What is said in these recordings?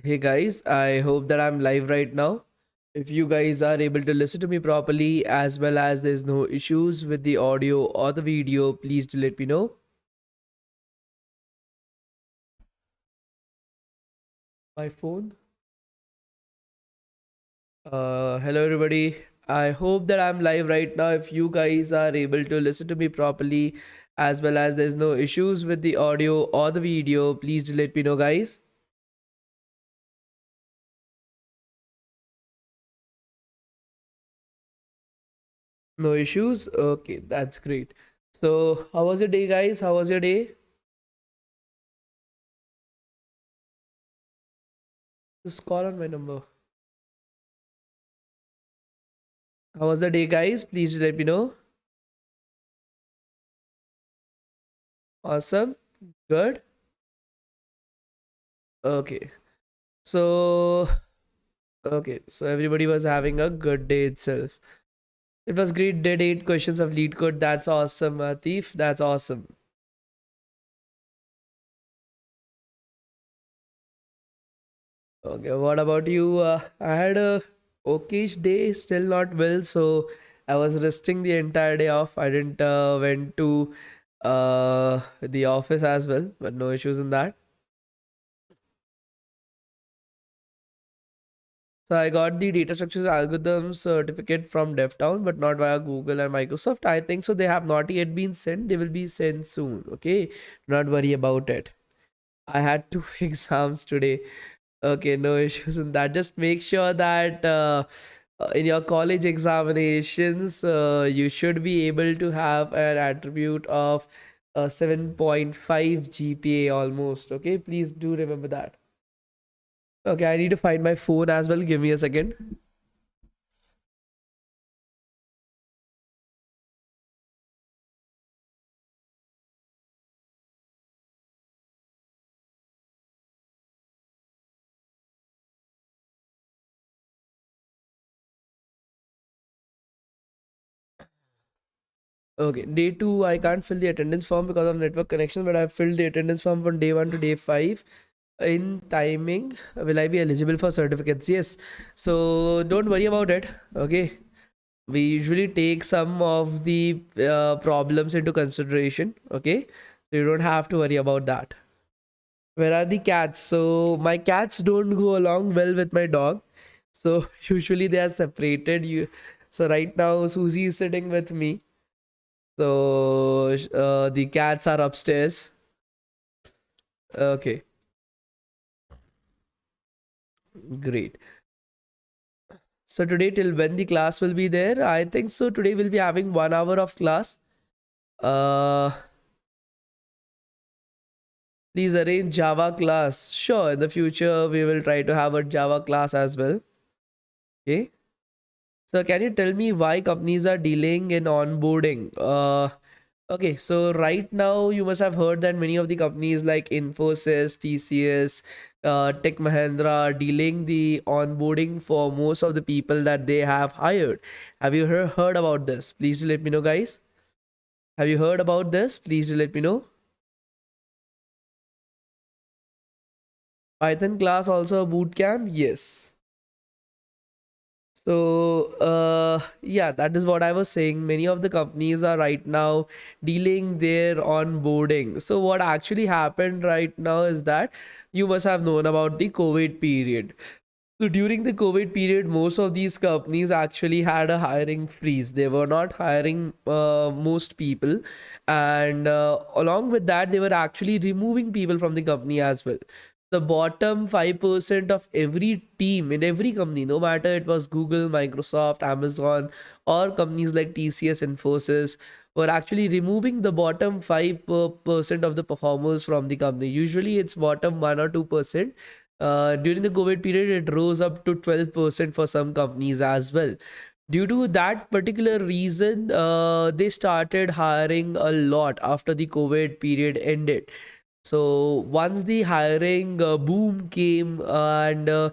Hey guys, I hope that I'm live right now. If you guys are able to listen to me properly as well as there's no issues with the audio or the video, please do let me know. My phone. Hello everybody. I hope that I'm live right now. If you guys are able to listen to me properly as well as there's no issues with the audio or the video, please do let me know guys. No issues? Okay, that's great. So, how was your day guys? How was your day? Just call on my number. How was the day, guys? Please let me know. Awesome. Good. Okay. So, okay. So, everybody was having a good day itself. It was great. Did 8 questions of lead code. That's awesome, Atif. That's awesome. Okay. What about you? I had a okayish day. Still not well. So, I was resting the entire day off. I didn't went to the office as well, but no issues in that. So I got the data structures algorithms certificate from DevTown, but not via Google and Microsoft. I think so. They have not yet been sent. They will be sent soon. Okay, not worry about it. I had two exams today. Okay, no issues in that. Just make sure that in your college examinations, you should be able to have an attribute of 7.5 GPA almost. Okay, please do remember that. Okay, I need to find my phone as well. Give me a second. Okay, day two, I can't fill the attendance form because of network connection, but I filled the attendance form from day one to day five. In timing, will I be eligible for certificates? Yes. So don't worry about it. Okay. We usually take some of the problems into consideration. Okay. So you don't have to worry about that. Where are the cats? So my cats don't go along well with my dog. So usually they are separated. So right now Susie is sitting with me. So the cats are upstairs. Okay, great. So today till when the class will be there? I think so. Today we'll be having 1 hour of class. Uh, please arrange Java class. Sure, in the future we will try to have a Java class as well. Okay. So can you tell me why companies are delaying in onboarding? Okay, so right now you must have heard that many of the companies like Infosys, TCS, Tech Mahindra are delaying the onboarding for most of the people that they have hired. Have you heard about this? Please do let me know, guys. Have you heard about this? Please do let me know. Python class also a boot camp? Yes. So, yeah, that is what I was saying. Many of the companies are right now dealing their onboarding. So, what actually happened right now is that you must have known about the COVID period. So, during the COVID period, most of these companies actually had a hiring freeze. They were not hiring most people, and along with that, they were actually removing people from the company as well. The bottom 5% of every team in every company, no matter it was Google, Microsoft, Amazon, or companies like TCS, Infosys, were actually removing the bottom 5% of the performers from the company. Usually it's bottom 1 or 2%. During the COVID period, it rose up to 12% for some companies as well. Due to that particular reason, they started hiring a lot after the COVID period ended. So once the hiring boom came and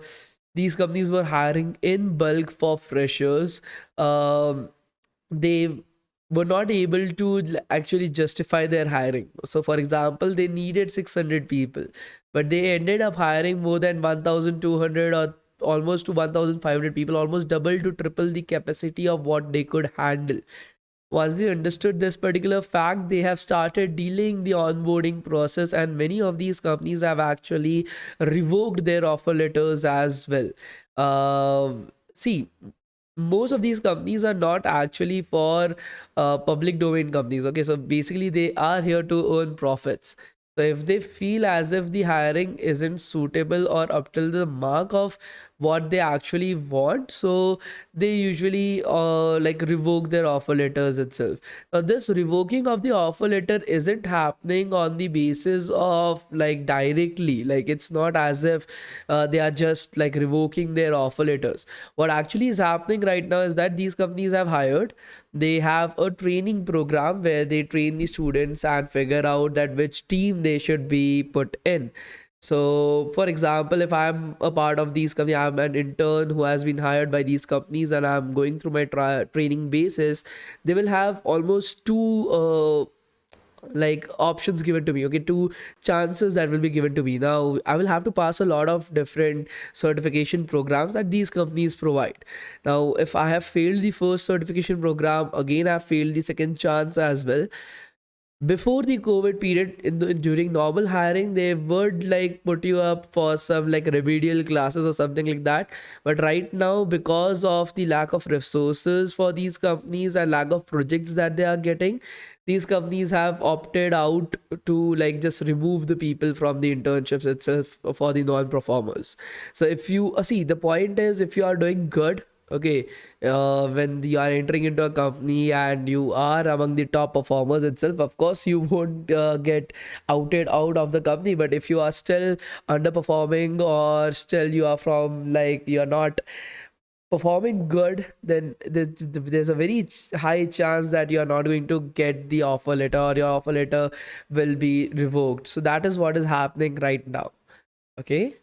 these companies were hiring in bulk for freshers, they were not able to actually justify their hiring. So, for example, they needed 600 people, but they ended up hiring more than 1,200 or almost to 1,500 people, almost double to triple the capacity of what they could handle. Once they understood this particular fact, they have started delaying the onboarding process, and many of these companies have actually revoked their offer letters as well. See, most of these companies are not actually for public domain companies. Okay, so basically they are here to earn profits. So if they feel as if the hiring isn't suitable or up till the mark of what they actually want, so they usually like revoke their offer letters itself. Now this revoking of the offer letter isn't happening on the basis of like directly, like it's not as if they are just like revoking their offer letters. What actually is happening right now is that these companies have hired, they have a training program where they train the students and figure out that which team they should be put in. So, for example, if I'm a part of these companies, I'm an intern who has been hired by these companies, and I'm going through my training basis. They will have almost two like options given to me. Okay, two chances that will be given to me. Now, I will have to pass a lot of different certification programs that these companies provide. Now, if I have failed the first certification program, again I have failed the second chance as well. Before the COVID period, during normal hiring, they would like put you up for some like remedial classes or something like that. But right now, because of the lack of resources for these companies and lack of projects that they are getting, these companies have opted out to like just remove the people from the internships itself for the non-performers. So if you see, the point is, if you are doing good, okay, when you are entering into a company and you are among the top performers itself, of course you won't get outed out of the company. But if you are still underperforming, or still you are from like you are not performing good, then there's a very high chance that you are not going to get the offer letter, or your offer letter will be revoked. So that is what is happening right now. Okay.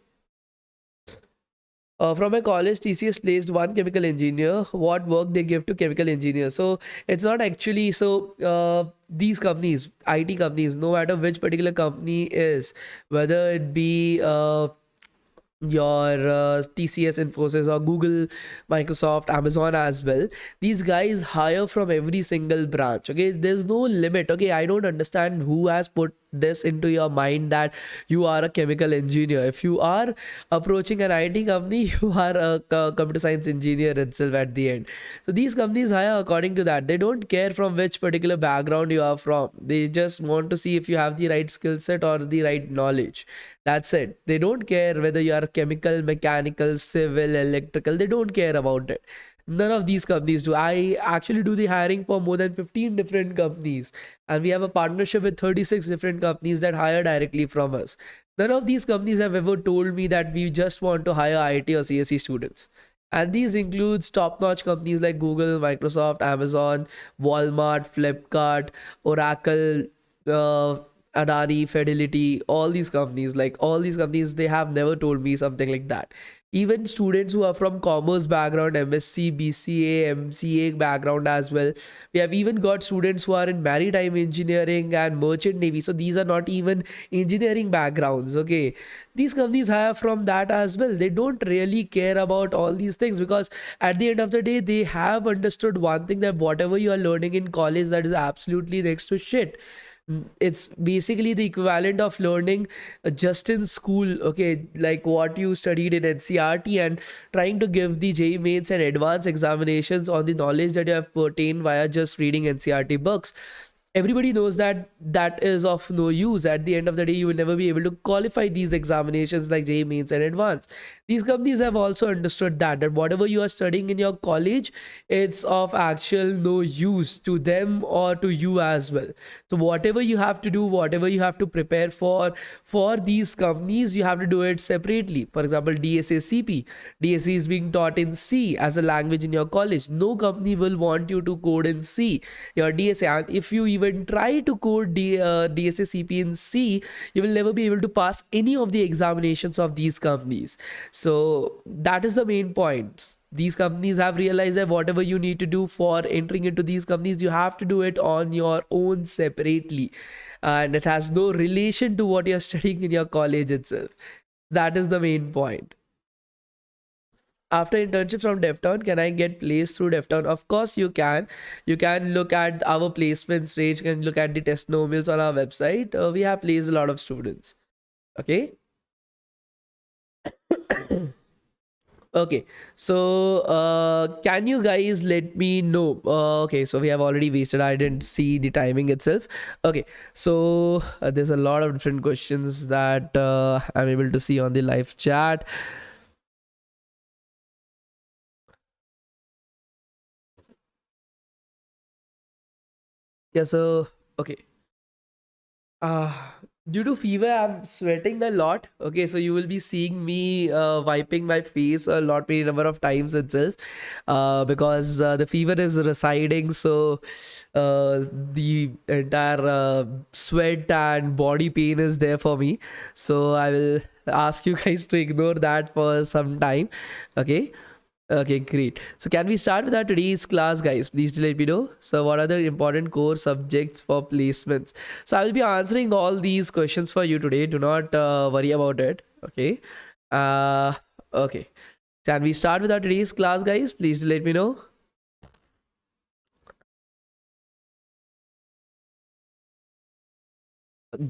From my college, TCS placed one chemical engineer. What work they give to chemical engineers? So it's not actually so. These companies, IT companies, no matter which particular company is, whether it be your TCS, Infosys, or Google, Microsoft, Amazon as well. These guys hire from every single branch. Okay, there's no limit. Okay, I don't understand who has put this into your mind that you are a chemical engineer. If you are approaching an IT company, you are a computer science engineer itself at the end. So these companies hire according to that. They don't care from which particular background you are from. They just want to see if you have the right skill set or the right knowledge. That's it. They don't care whether you are chemical, mechanical, civil, electrical. They don't care about it. None of these companies do. I actually do the hiring for more than 15 different companies, and we have a partnership with 36 different companies that hire directly from us. None of these companies have ever told me that we just want to hire IT or CSE students. And these includes top-notch companies like Google, Microsoft, Amazon, Walmart, Flipkart, Oracle, uh, Adani, Fidelity, all these companies, like all these companies, they have never told me something like that. Even students who are from commerce background, MSc, BCA, MCA background as well. We have even got students who are in maritime engineering and merchant navy. So these are not even engineering backgrounds. Okay, these companies hire from that as well. They don't really care about all these things, because at the end of the day, they have understood one thing, that whatever you are learning in college, that is absolutely next to shit. It's basically the equivalent of learning just in school, okay, like what you studied in NCRT, and trying to give the JEE mains and advanced examinations on the knowledge that you have pertained via just reading NCRT books. Everybody knows that that is of no use. At the end of the day, you will never be able to qualify these examinations like JEE mains and advanced. These companies have also understood that whatever you are studying in your college, it's of actual no use to them or to you as well. So whatever you have to do, whatever you have to prepare for these companies, you have to do it separately. For example, DSA CP. DSA is being taught in C as a language in your college. No company will want you to code in C, your DSA. And if you even try to code DSA CP in C, you will never be able to pass any of the examinations of these companies. So that is the main point. these companies have realized that whatever you need to do for entering into these companies, you have to do it on your own separately, and it has no relation to what you're studying in your college itself. That is the main point. After internships from DevTown, can I get placed through DevTown? Of course, you can. You can look at our placements range. You can look at the testimonials on our website. We have placed a lot of students. Okay. Okay, so can you guys let me know? Okay, so we have already wasted. I didn't see the timing itself. Okay, so there's a lot of different questions that I'm able to see on the live chat. Yeah, so okay. Uh, Due to fever, I'm sweating a lot. Okay, so you will be seeing me wiping my face a lot, many number of times itself, because the fever is residing. So the entire sweat and body pain is there for me. So I will ask you guys to ignore that for some time. Okay. Okay, great. So can we start with our today's class, guys? Please do let me know. So what are the important core subjects for placements? So I will be answering all these questions for you today. Do not worry about it. Okay. Uh, okay. Can we start with our today's class, guys? Please do let me know.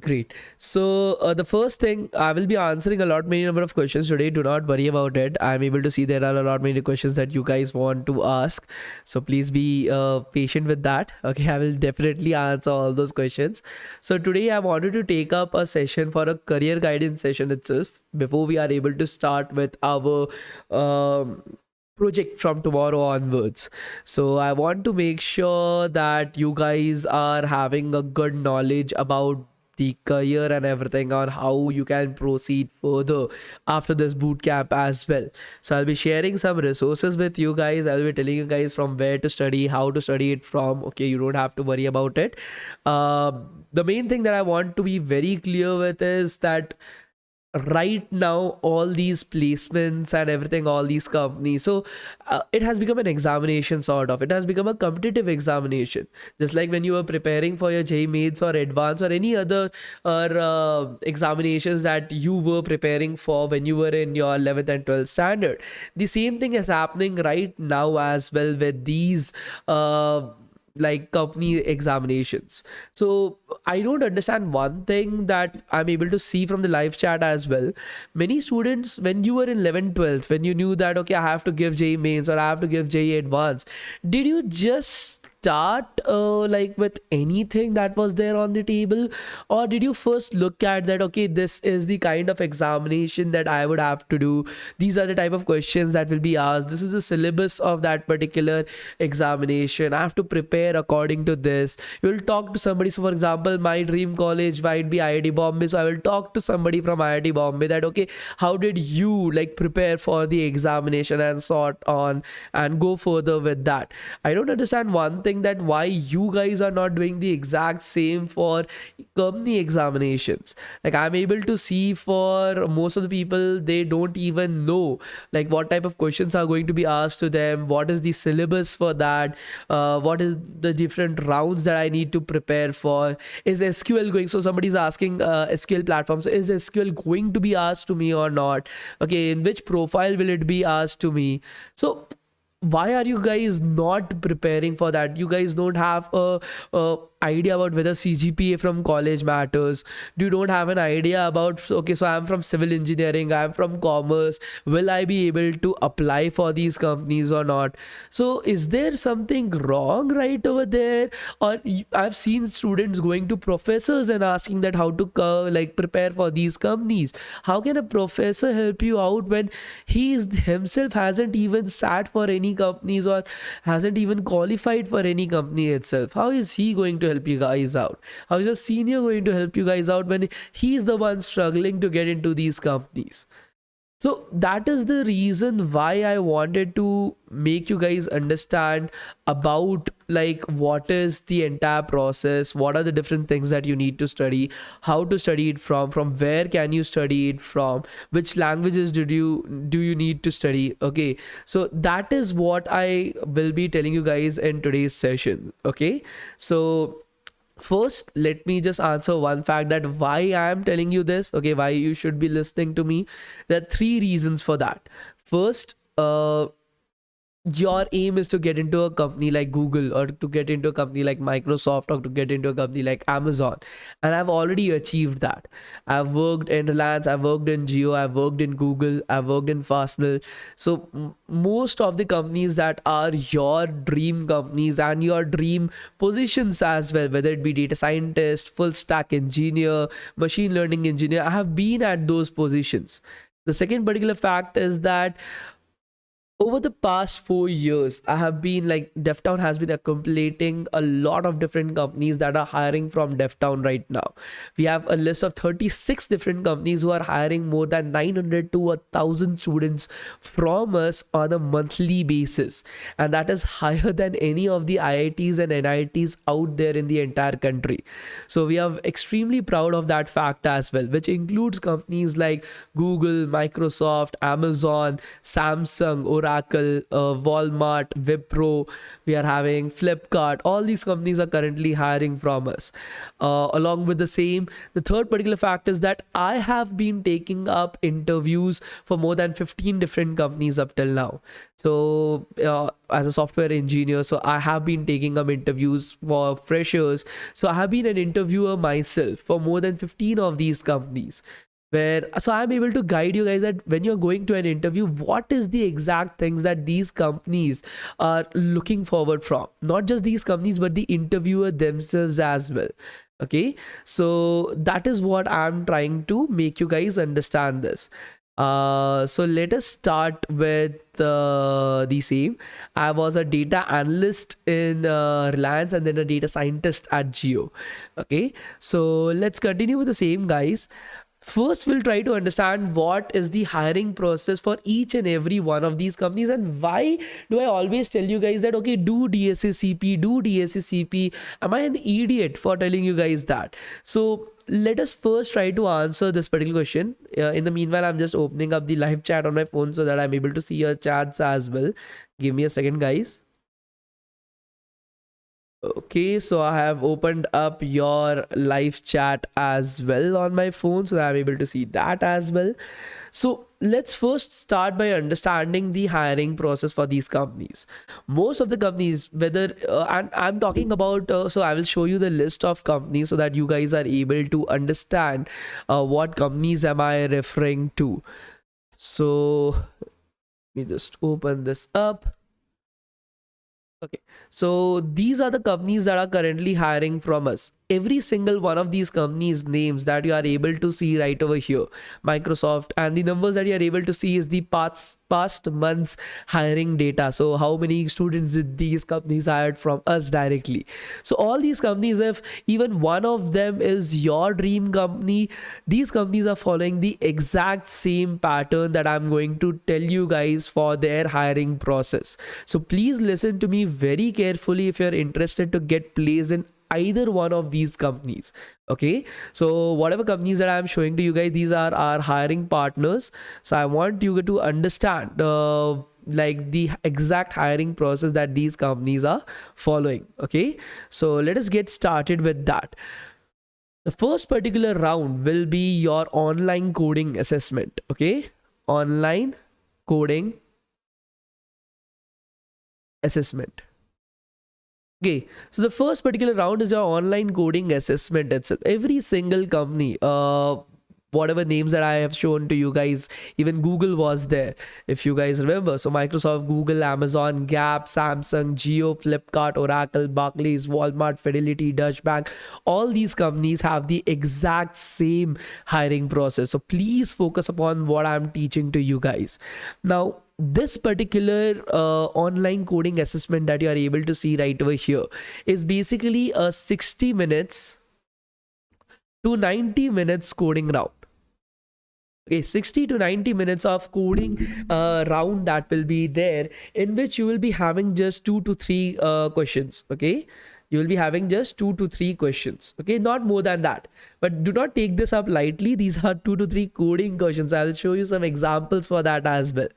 Great. So the first thing, I will be answering a lot many number of questions today. Do not worry about it. I'm able to see there are a lot many questions that you guys want to ask. So please be patient with that. Okay, I will definitely answer all those questions. So today I wanted to take up a session for a career guidance session itself before we are able to start with our project from tomorrow onwards. So I want to make sure that you guys are having a good knowledge about the career and everything on how you can proceed further after this boot camp as well. So I'll be sharing some resources with you guys. I'll be telling you guys from where to study, how to study it from. Okay, you don't have to worry about it. The main thing that I want to be very clear with is that right now all these placements and everything, all these companies, so it has become an examination, sort of, it has become a competitive examination, just like when you were preparing for your J mains or advance or any other examinations that you were preparing for when you were in your 11th and 12th standard. The same thing is happening right now as well with these like company examinations. So I don't understand one thing that I'm able to see from the live chat as well. Many students, when you were in 11th 12th, when you knew that okay, I have to give J mains or I have to give J advance, did you just start like with anything that was there on the table, or did you first look at that okay, this is the kind of examination that I would have to do, these are the type of questions that will be asked, this is the syllabus of that particular examination, I have to prepare according to this. You will talk to somebody. So for example, my dream college might be IIT Bombay, so I will talk to somebody from IIT Bombay that okay, how did you like prepare for the examination and sort on and go further with that. I don't understand one thing, that why you guys are not doing the exact same for company examinations. Like I'm able to see for most of the people, they don't even know like what type of questions are going to be asked to them, what is the syllabus for that, what is the different rounds that I need to prepare for. Is SQL going, so somebody's asking SQL platforms, is SQL going to be asked to me or not, okay, in which profile will it be asked to me. So why are you guys not preparing for that? You guys don't have a idea about whether CGPA from college matters. You don't have an idea about okay, so I'm from civil engineering, I'm from commerce, will I be able to apply for these companies or not? So is there something wrong right over there? Or I've seen students going to professors and asking that how to like prepare for these companies. How can a professor help you out when he himself hasn't even sat for any companies or hasn't even qualified for any company itself? How is he going to help you guys out? How is your senior going to help you guys out when he's the one struggling to get into these companies? So that is the reason why I wanted to make you guys understand about like what is the entire process, what are the different things that you need to study, how to study it from where can you study it from, which languages do you need to study. Okay, so that is what I will be telling you guys in today's session. Okay, so first let me just answer one fact that why I am telling you this, okay, why you should be listening to me. There are three reasons for that. First, your aim is to get into a company like Google, or to get into a company like Microsoft, or to get into a company like Amazon. And I've already achieved that. I've worked in Reliance, I've worked in Geo, I've worked in Google, I've worked in Fastnell. So most of the companies that are your dream companies and your dream positions as well, whether it be data scientist, full stack engineer, machine learning engineer, I have been at those positions. The second particular fact is that over the past 4 years, I have been like DevTown has been accumulating a lot of different companies that are hiring from DevTown right now. We have a list of 36 different companies who are hiring more than 900 to 1,000 students from us on a monthly basis. And that is higher than any of the IITs and NITs out there in the entire country. So we are extremely proud of that fact as well, which includes companies like Google, Microsoft, Amazon, Samsung, Oracle, Walmart, Wipro. We are having Flipkart. All these companies are currently hiring from us. Along with the same, the third particular fact is that I have been taking up interviews for more than 15 different companies up till now. So as a software engineer, so I have been taking up interviews for freshers. So I have been an interviewer myself for more than 15 of these companies, where so I'm able to guide you guys that when you're going to an interview, what is the exact things that these companies are looking forward from, not just these companies but the interviewer themselves as well. Okay, so that is what I'm trying to make you guys understand this. So let us start with the same. I was a data analyst in Reliance and then a data scientist at Geo. Okay, so let's continue with the same, guys. First, we'll try to understand what is the hiring process for each and every one of these companies, and why do I always tell you guys that, okay, do DSACP, do DSACP. Am I an idiot for telling you guys that? So let us first try to answer this particular question. In the meanwhile, I'm just opening up the live chat on my phone so that I'm able to see your chats as well. Give me a second, guys. Okay, so I have opened up your live chat as well on my phone, so that I'm able to see that as well. So let's first start by understanding the hiring process for these companies. Most of the companies, whether and I'm talking about, so I will show you the list of companies so that you guys are able to understand what companies am I referring to. So let me just open this up. Okay, so these are the companies that are currently hiring from us. Every single one of these companies' names that you are able to see right over here, Microsoft, and the numbers that you are able to see is the past months hiring data. So how many students did these companies hired from us directly? So all these companies, if even one of them is your dream company, these companies are following the exact same pattern that I'm going to tell you guys for their hiring process. So please listen to me very carefully if you're interested to get placed in either one of these companies. Okay, so whatever companies that I'm showing to you guys, these are our hiring partners. So I want you to understand like the exact hiring process that these companies are following. Okay, so let us get started with that. The first particular round will be your online coding assessment. Okay, online coding assessment. Okay, so the first particular round is your online coding assessment itself. Every single company, whatever names that I have shown to you guys, even Google was there, if you guys remember. So Microsoft, Google, Amazon, Gap, Samsung, Geo, Flipkart, Oracle, Barclays, Walmart, Fidelity, Deutsche Bank, all these companies have the exact same hiring process. So please focus upon what I'm teaching to you guys. Now, this particular online coding assessment that you are able to see right over here is basically a 60 minutes to 90 minutes coding round. Okay, 60 to 90 minutes of coding round that will be there, in which you will be having just 2 to 3 questions. Okay, you will be having just 2 to 3 questions. Okay, not more than that. But do not take this up lightly. These are 2 to 3 coding questions. I'll show you some examples for that as well.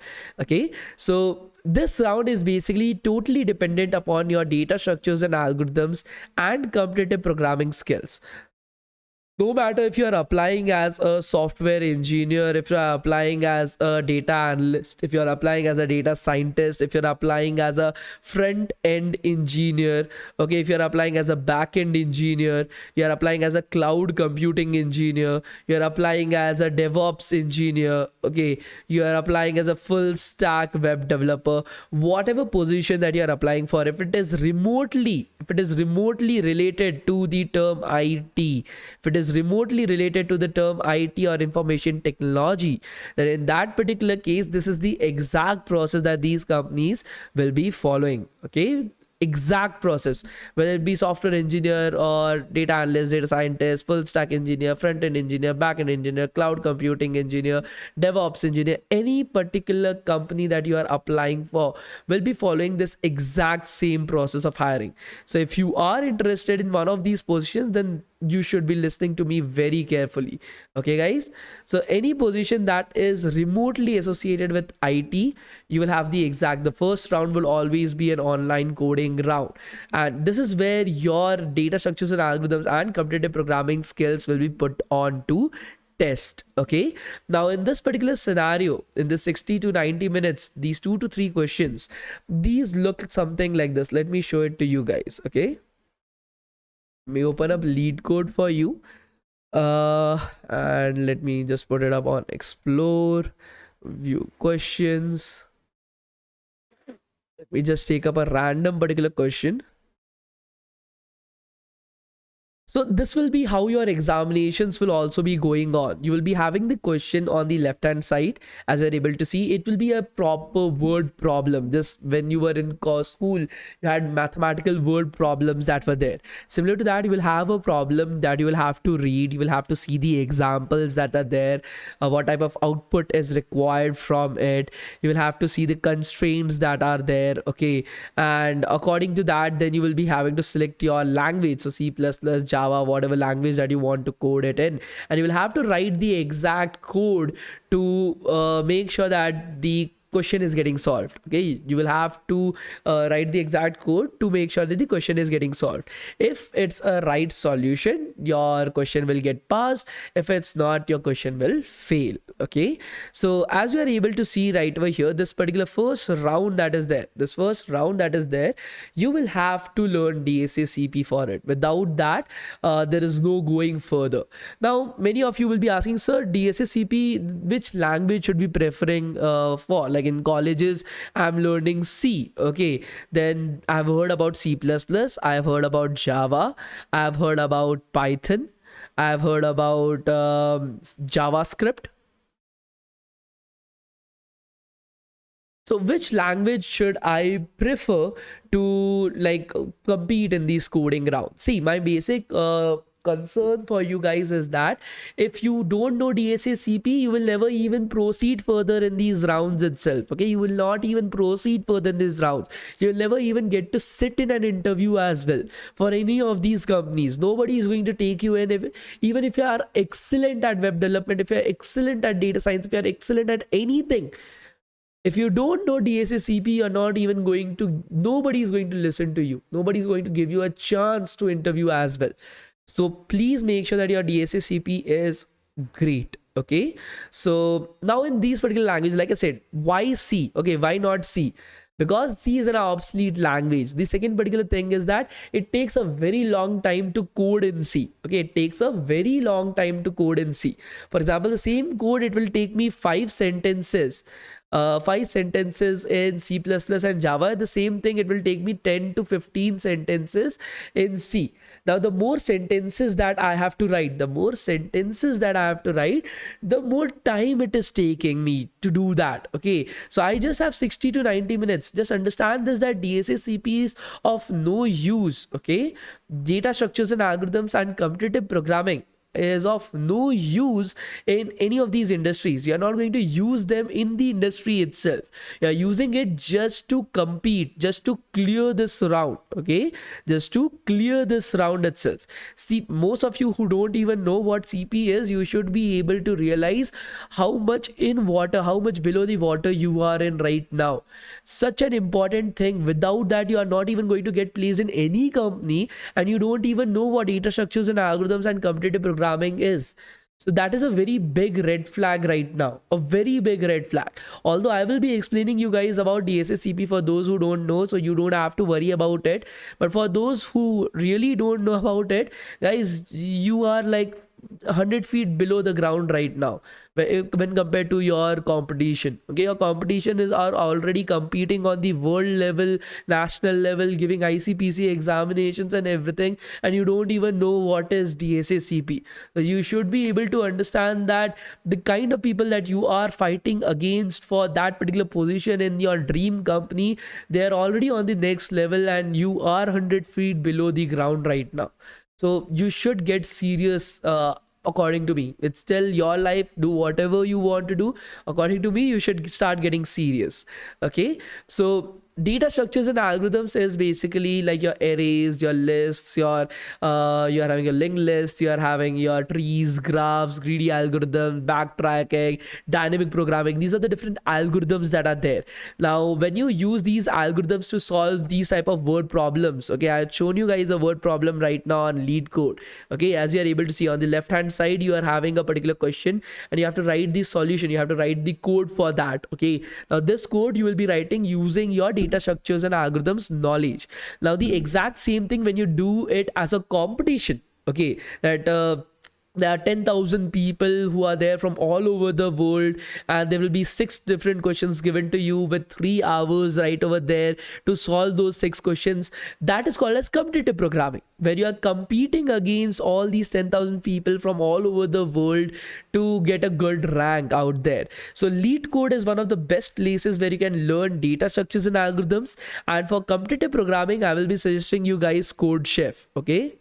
Okay, so this round is basically totally dependent upon your data structures and algorithms and competitive programming skills. No matter if you are applying as a software engineer, if you are applying as a data analyst, if you are applying as a data scientist, if you're applying as a front end engineer, okay, if you're applying as a back end engineer, you're applying as a cloud computing engineer, you're applying as a DevOps engineer, okay, you are applying as a full stack web developer, whatever position that you are applying for, if it is remotely related to the term IT, if it is remotely related to the term IT or information technology, then in that particular case, this is the exact process that these companies will be following. Okay, exact process, whether it be software engineer or data analyst, data scientist, full stack engineer, front end engineer, back end engineer, cloud computing engineer, DevOps engineer, any particular company that you are applying for will be following this exact same process of hiring. So if you are interested in one of these positions, then you should be listening to me very carefully. Okay, guys, so any position that is remotely associated with IT, you will have the first round will always be an online coding round, and this is where your data structures and algorithms and competitive programming skills will be put on to test. Okay, now in this particular scenario, in this 60 to 90 minutes, these 2 to 3 questions, these look something like this. Let me show it to you guys. Okay, me open up lead code for you, and let me just put it up on explore, view questions. Let me just take up a random particular question. So this will be how your examinations will also be going on. You will be having the question on the left hand side. As you're able to see, it will be a proper word problem. Just when you were in school, you had mathematical word problems that were there. Similar to that, you will have a problem that you will have to read. You will have to see the examples that are there, what type of output is required from it. You will have to see the constraints that are there. Okay, and according to that, then you will be having to select your language. So C++, Java, whatever language that you want to code it in, and you will have to write the exact code to make sure that the question is getting solved. Okay, you will have to write the exact code to make sure that the question is getting solved. If it's a right solution, your question will get passed. If it's not, your question will fail. Okay, so as you are able to see right over here, this particular first round that is there, you will have to learn DSACP for it. Without that, there is no going further. Now many of you will be asking, sir, DSACP, which language should be preferring for? Like in colleges, I'm learning C. Okay, then I've heard about C++, I've heard about Java, I've heard about Python, I've heard about JavaScript. So which language should I prefer to like compete in these coding rounds? See, my basic concern for you guys is that if you don't know DSACP, you will never even proceed further in these rounds itself. Okay, you will not even proceed further in these rounds. You'll never even get to sit in an interview as well for any of these companies. Nobody is going to take you in, even if you are excellent at web development, if you are excellent at data science, if you are excellent at anything. If you don't know DSACP, you're not even going to, nobody is going to listen to you. Nobody is going to give you a chance to interview as well. So please make sure that your DSACP is great. Okay, so now in these particular languages, like I said, why C? Okay, why not C? Because C is an obsolete language. The second particular thing is that it takes a very long time to code in C. Okay, it takes a very long time to code in C. For example, the same code, it will take me 5 sentences. 5 sentences in C++ and Java. The same thing, it will take me 10 to 15 sentences in C. Now the more sentences that I have to write, the more time it is taking me to do that. Okay, so I just have 60 to 90 minutes. Just understand this, that DSACP is of no use. Okay, data structures and algorithms and competitive programming, is of no use in any of these industries. You're not going to use them in the industry itself. You're using it just to compete, just to clear this round. Okay, just to clear this round itself. See, most of you who don't even know what CP is, you should be able to realize how much in water, how much below the water you are in right now. Such an important thing. Without that, you are not even going to get placed in any company, and you don't even know what data structures and algorithms and competitive programming is. So that is a very big red flag right now, a very big red flag. Although I will be explaining you guys about DSSCP for those who don't know, so you don't have to worry about it. But for those who really don't know about it, guys, you are like 100 feet below the ground right now when compared to your competition. Okay, your competition is are already competing on the world level, national level, giving ICPC examinations and everything, and you don't even know what is DSACP. So you should be able to understand that the kind of people that you are fighting against for that particular position in your dream company, they are already on the next level and you are 100 feet below the ground right now. So you should get serious. According to me, it's still your life. Do whatever you want to do. According to me, you should start getting serious. Okay, so data structures and algorithms is basically like your arrays, your lists, your you are having a linked list, you are having your trees, graphs, greedy algorithms, backtracking, dynamic programming. These are the different algorithms that are there. Now when you use these algorithms to solve these type of word problems, okay, I had shown you guys a word problem right now on lead code. Okay, as you are able to see on the left hand side, you are having a particular question and you have to write the solution, you have to write the code for that. Okay, now this code you will be writing using your data structures and algorithms knowledge. Now the exact same thing when you do it as a competition. Okay, that there are 10,000 people who are there from all over the world, and there will be 6 different questions given to you with 3 hours right over there to solve those 6 questions. That is called as competitive programming, where you are competing against all these 10,000 people from all over the world to get a good rank out there. So lead code is one of the best places where you can learn data structures and algorithms. And for competitive programming, I will be suggesting you guys Code Chef. Okay,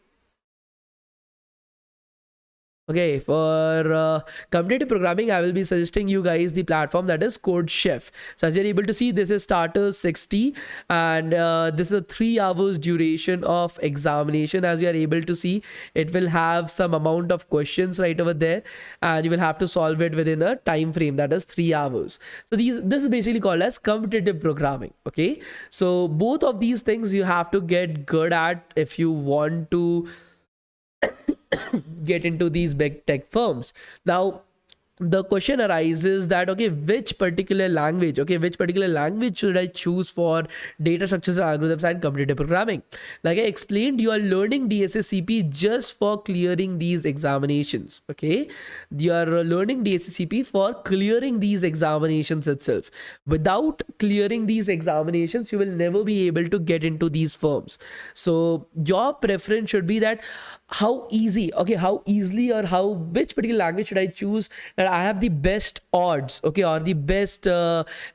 okay, for competitive programming, I will be suggesting you guys the platform that is Code Chef. So as you're able to see, this is starter 60, and this is a 3 hours duration of examination. As you're able to see, it will have some amount of questions right over there, and you will have to solve it within a time frame that is 3 hours. So this is basically called as competitive programming. Okay, so both of these things you have to get good at if you want to get into these big tech firms. Now the question arises that, okay, which particular language should I choose for data structures and algorithms and competitive programming? Like I explained, you are learning DSSCP just for clearing these examinations. Okay, you are learning DSSCP for clearing these examinations itself. Without clearing these examinations, you will never be able to get into these firms. So your preference should be that how easily or which particular language should I choose that I have the best odds, okay, or the best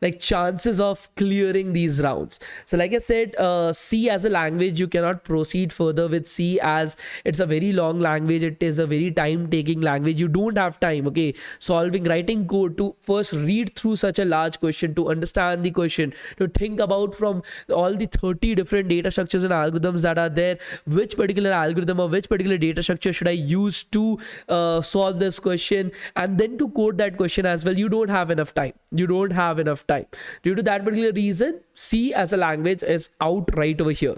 like chances of clearing these rounds. So like I said, C as a language, you cannot proceed further with C as it's a very long language. It is a very time taking language. You don't have time, okay, writing code to first read through such a large question, to understand the question, to think about from all the 30 different data structures and algorithms that are there, which particular algorithm or which particular data structure should I use to solve this question, and then to code that question as well. You don't have enough time. Due to that particular reason, C as a language is out right over here.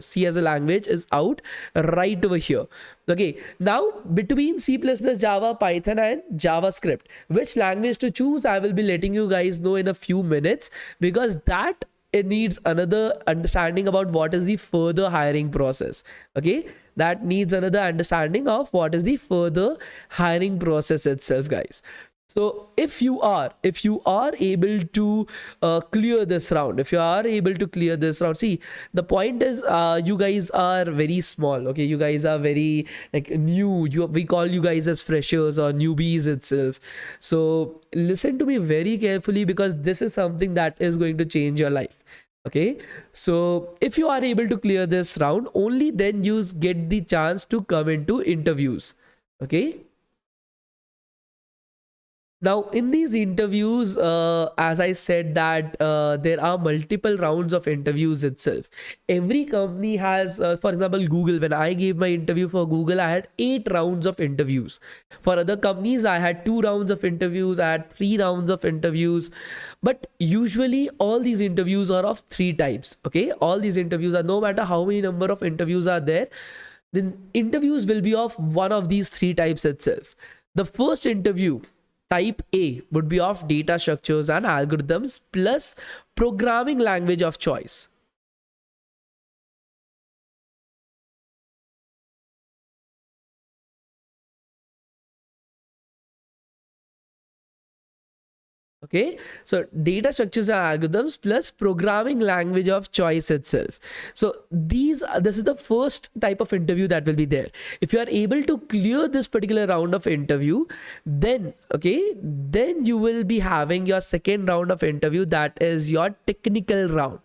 Okay, now between C++, Java, Python and JavaScript, which language to choose, I will be letting you guys know in a few minutes, because that it needs another understanding about what is the further hiring process. Okay, that needs another understanding of what is the further hiring process itself, guys. So if you are able to clear this round, see, the point is you guys are very small. Okay, you guys are very like new. We call you guys as freshers or newbies itself. So listen to me very carefully, because this is something that is going to change your life. Okay, so if you are able to clear this round, only then you get the chance to come into interviews. Okay, Now, in these interviews, as I said, that there are multiple rounds of interviews itself. Every company has, for example, Google. When I gave my interview for Google, I had 8 rounds of interviews. For other companies, I had 2 rounds of interviews. I had 3 rounds of interviews. But usually, all these interviews are of 3 types. Okay, all these interviews are, no matter how many number of interviews are there, then interviews will be of one of these 3 types itself. The first interview, type A, would be of data structures and algorithms plus programming language of choice. Okay, so data structures and algorithms plus programming language of choice itself. So this is the first type of interview that will be there. If you are able to clear this particular round of interview, then then you will be having your second round of interview, that is your technical round.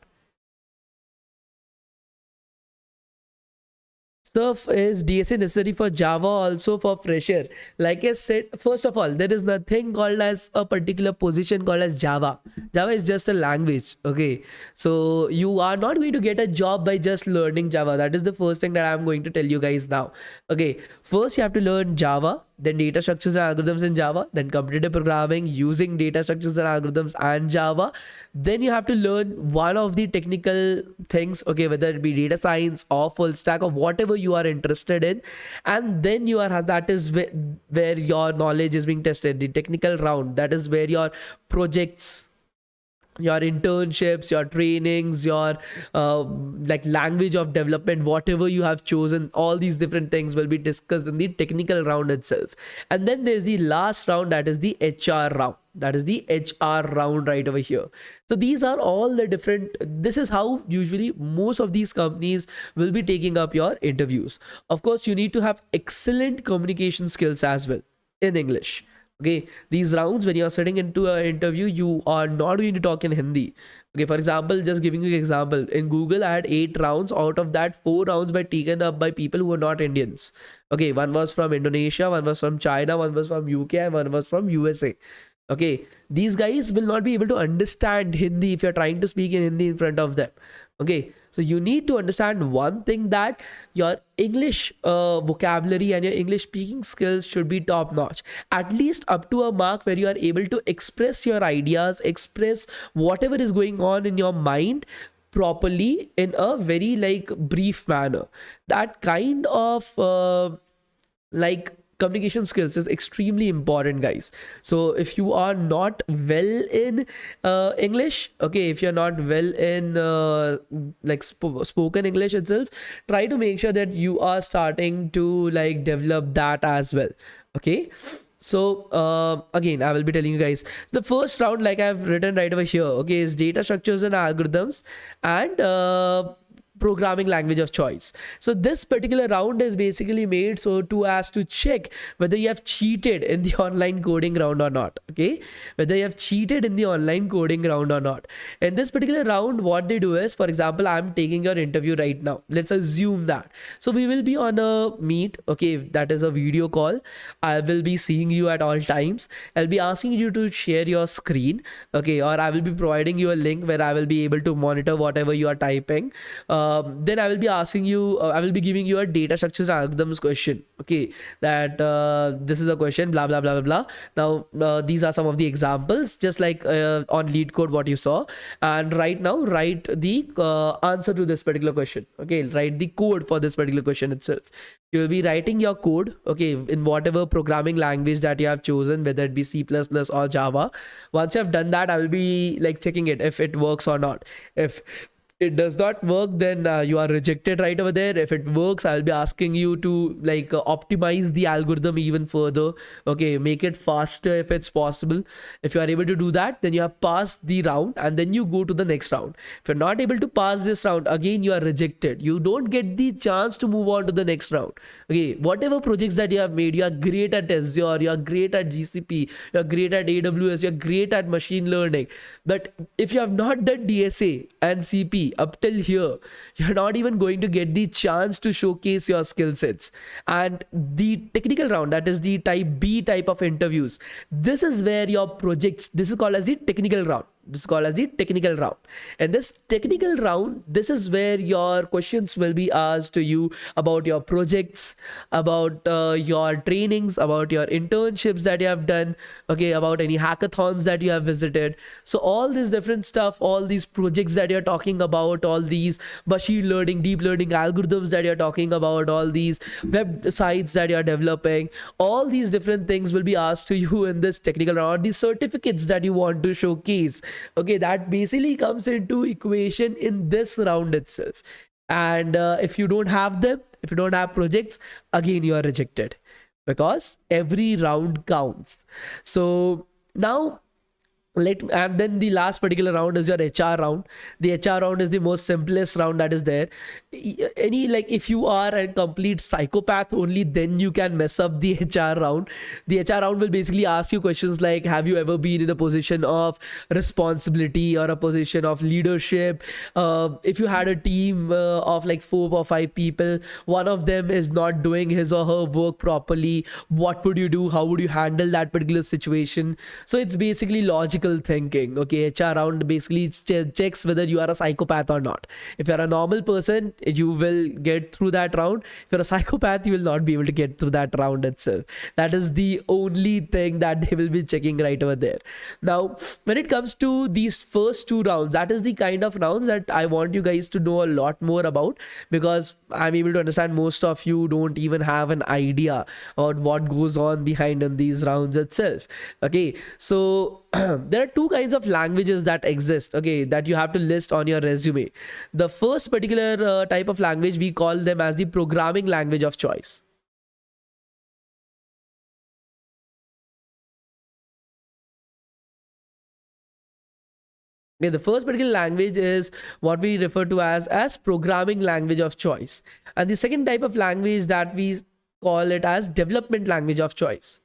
Surf is DSA necessary for Java, also for fresher. Like I said, first of all, there is nothing called as a particular position called as Java. Java is just a language. Okay, so you are not going to get a job by just learning Java. That is the first thing that I'm going to tell you guys now. Okay, first you have to learn Java, then data structures and algorithms in Java, then competitive programming using data structures and algorithms and Java. Then you have to learn one of the technical things, okay, whether it be data science or full stack or whatever you are interested in. And then you are, that is where your knowledge is being tested, the technical round. That is where your projects, your internships, your trainings, your like language of development, whatever you have chosen, all these different things will be discussed in the technical round itself. And then there's the last round, that is the HR round. That is the HR round right over here. So these are all the different, this is how usually most of these companies will be taking up your interviews. Of course, you need to have excellent communication skills as well in English. Okay, these rounds, when you're sitting into an interview, you are not going to talk in Hindi. Okay, for example, just giving you an example, in Google I had 8 rounds. Out of that, 4 rounds were taken up by people who were not Indians. Okay, one was from Indonesia, one was from China, one was from UK, and one was from USA. Okay, these guys will not be able to understand Hindi if you're trying to speak in Hindi in front of them. Okay, so you need to understand one thing, that your English vocabulary and your English speaking skills should be top notch, at least up to a mark where you are able to express your ideas, express whatever is going on in your mind properly in a very like brief manner. That kind of like communication skills is extremely important, guys. So if you are not well in English, okay, if you're not well in like spoken English itself, try to make sure that you are starting to like develop that as well. Okay, so again, I will be telling you guys the first round, like I've written right over here, okay, is data structures and algorithms and programming language of choice. So this particular round is basically made so to as to check whether you have cheated in the online coding round or not. Okay, whether you have cheated in the online coding round or not. In this particular round, what they do is, for example, I'm taking your interview right now. Let's assume that. So we will be on a meet. Okay, that is a video call. I will be seeing you at all times. I'll be asking you to share your screen. Okay, or I will be providing you a link where I will be able to monitor whatever you are typing. Then I will be asking you, I will be giving you a data structures algorithms question. Okay, that this is a question, blah blah blah blah blah. Now these are some of the examples, just like on lead code what you saw. And right now, write the answer to this particular question. Okay, write the code for this particular question itself. You will be writing your code, okay, in whatever programming language that you have chosen, whether it be C++ or Java. Once you have done that, I will be like checking it if it works or not. If it does not work, then you are rejected right over there. If it works, I'll be asking you to like optimize the algorithm even further. Okay, make it faster if it's possible. If you are able to do that, then you have passed the round, and then you go to the next round. If you're not able to pass this round, again you are rejected. You don't get the chance to move on to the next round. Okay, whatever projects that you have made, you are great at Azure, you are great at GCP, you are great at AWS, you are great at machine learning. But if you have not done DSA and CP, up till here, you're not even going to get the chance to showcase your skill sets. And the technical round, that is the type B type of interviews, this is where your projects, this is called as the technical round. This is called as the technical round. And this technical round, this is where your questions will be asked to you about your projects, about your trainings, about your internships that you have done, okay, about any hackathons that you have visited. So all this different stuff, all these projects that you're talking about, all these machine learning, deep learning algorithms that you're talking about, all these websites that you're developing, all these different things will be asked to you in this technical round. These certificates that you want to showcase, okay, that basically comes into equation in this round itself. And if you don't have them, if you don't have projects, again you are rejected, because every round counts. So now and then the last particular round is your HR round. The HR round is the most simplest round that is there. Any, like, if you are a complete psychopath, only then you can mess up the HR round. The HR round will basically ask you questions like, have you ever been in a position of responsibility or a position of leadership? If you had a team of like 4 or 5 people, one of them is not doing his or her work properly, what would you do? How would you handle that particular situation? So it's basically logical thinking. Okay, HR round basically checks whether you are a psychopath or not. If you're a normal person, you will get through that round. If you're a psychopath, you will not be able to get through that round itself. That is the only thing that they will be checking right over there. Now, when it comes to these first 2 rounds, that is the kind of rounds that I want you guys to know a lot more about, because I'm able to understand most of you don't even have an idea on what goes on behind in these rounds itself. Okay, so there are 2 kinds of languages that exist, okay, that you have to list on your resume. The first particular type of language, we call them as the programming language of choice. Okay, the first particular language is what we refer to as programming language of choice. And the second type of language that we call it as development language of choice.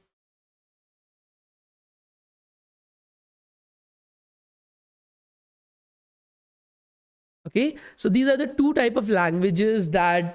Okay, so these are the 2 type of languages that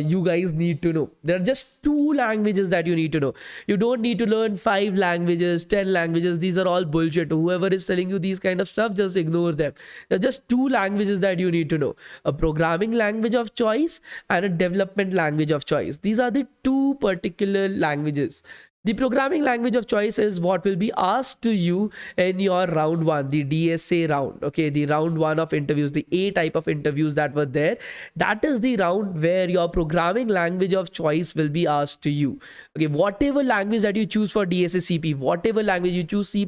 you guys need to know. There are just 2 languages that you need to know. You don't need to learn 5 languages, 10 languages. These are all bullshit. Whoever is telling you these kind of stuff, just ignore them. There are just 2 languages that you need to know: a programming language of choice and a development language of choice. These are the 2 particular languages. The programming language of choice is what will be asked to you in your round 1, the DSA round. Okay, the round 1 of interviews, the A type of interviews that were there. That is the round where your programming language of choice will be asked to you. Okay, whatever language that you choose for DSA CP, whatever language you choose, C++,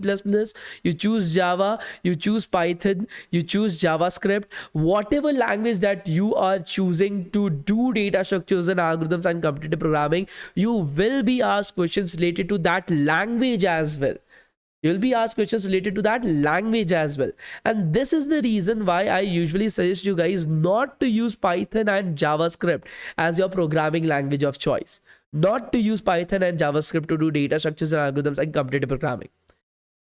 you choose Java, you choose Python, you choose JavaScript, whatever language that you are choosing to do data structures and algorithms and competitive programming, you will be asked questions related to that language as well. You'll be asked questions related to that language as well. And this is the reason why I usually suggest you guys not to use Python and JavaScript as your programming language of choice. Not to use Python and JavaScript to do data structures and algorithms and competitive programming.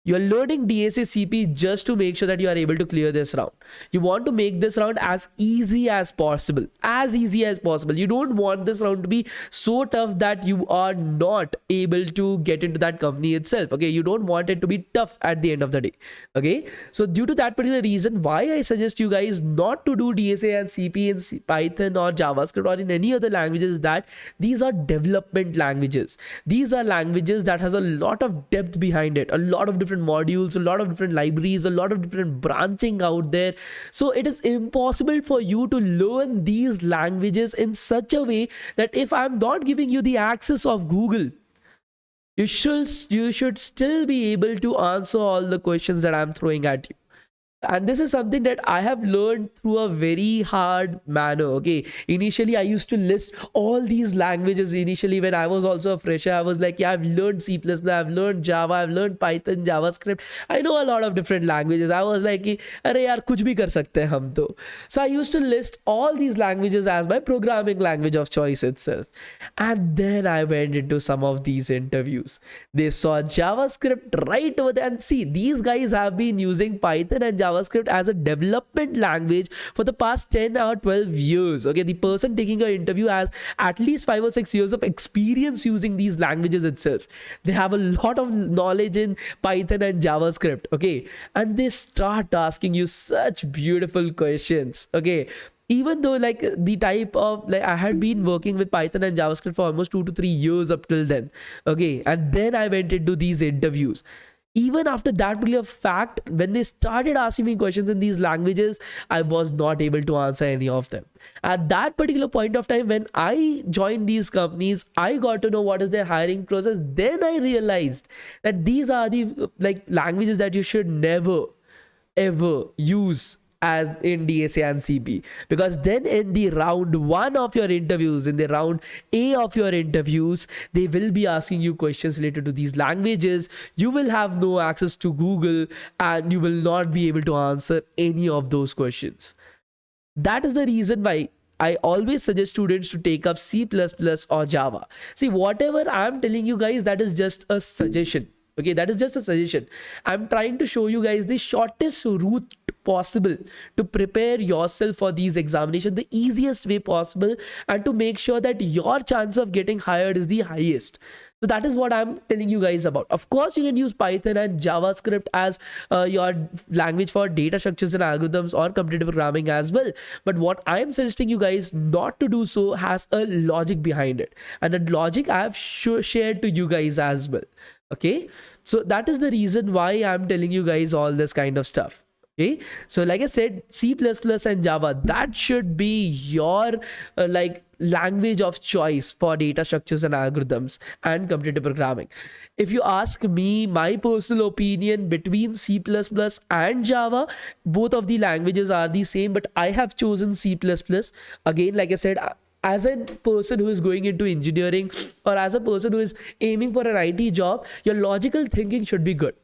You are learning DSA CP just to make sure that you are able to clear this round. You want to make this round as easy as possible. As easy as possible. You don't want this round to be so tough that you are not able to get into that company itself. Okay, you don't want it to be tough at the end of the day. Okay, so due to that particular reason, why I suggest you guys not to do DSA and CP in Python or JavaScript or in any other languages, that these are development languages. These are languages that has a lot of depth behind it, a lot of different modules, a lot of different libraries, a lot of different branching out there. So it is impossible for you to learn these languages in such a way that if I'm not giving you the access of Google, you should still be able to answer all the questions that I'm throwing at you. And this is something that I have learned through a very hard manner. Okay, initially I used to list all these languages. Initially, when I was also a fresher, I was like, yeah, I've learned C++, I've learned Java, I've learned Python, JavaScript. I know a lot of different languages. I was like, अरे यार कुछ भी कर सकते हैं हम तो. So I used to list all these languages as my programming language of choice itself. And then I went into some of these interviews. They saw JavaScript right over there, and see, these guys have been using Python and JavaScript JavaScript as a development language for the past 10 or 12 years. Okay, the person taking your interview has at least 5 or 6 years of experience using these languages itself. They have a lot of knowledge in Python and JavaScript. Okay, and they start asking you such beautiful questions. Okay, even though like the type of, like, I had been working with Python and JavaScript for almost 2 to 3 years up till then. Okay, and then I went into these interviews. Even after that particular fact, when they started asking me questions in these languages, I was not able to answer any of them. At that particular point of time, when I joined these companies, I got to know what is their hiring process. Then I realized that these are the like languages that you should never ever use as in DSA and CP, because then in the round 1 of your interviews, in the round A of your interviews, they will be asking you questions related to these languages. You will have no access to Google and you will not be able to answer any of those questions. That is the reason why I always suggest students to take up C++ or Java. See, whatever I'm telling you guys, that is just a suggestion. Okay, that is just a suggestion. I'm trying to show you guys the shortest route possible to prepare yourself for these examinations, the easiest way possible, and to make sure that your chance of getting hired is the highest. So that is what I'm telling you guys about. Of course, you can use Python and JavaScript as your language for data structures and algorithms or competitive programming as well. But what I'm suggesting you guys not to do so has a logic behind it. And that logic I have shared to you guys as well. Okay, so that is the reason why I'm telling you guys all this kind of stuff. Okay, so like I said, C++ and Java, that should be your like language of choice for data structures and algorithms and competitive programming. If you ask me, my personal opinion, between C++ and Java, both of the languages are the same, but I have chosen C++. Again, like I said, as a person who is going into engineering, or as a person who is aiming for an IT job, your logical thinking should be good.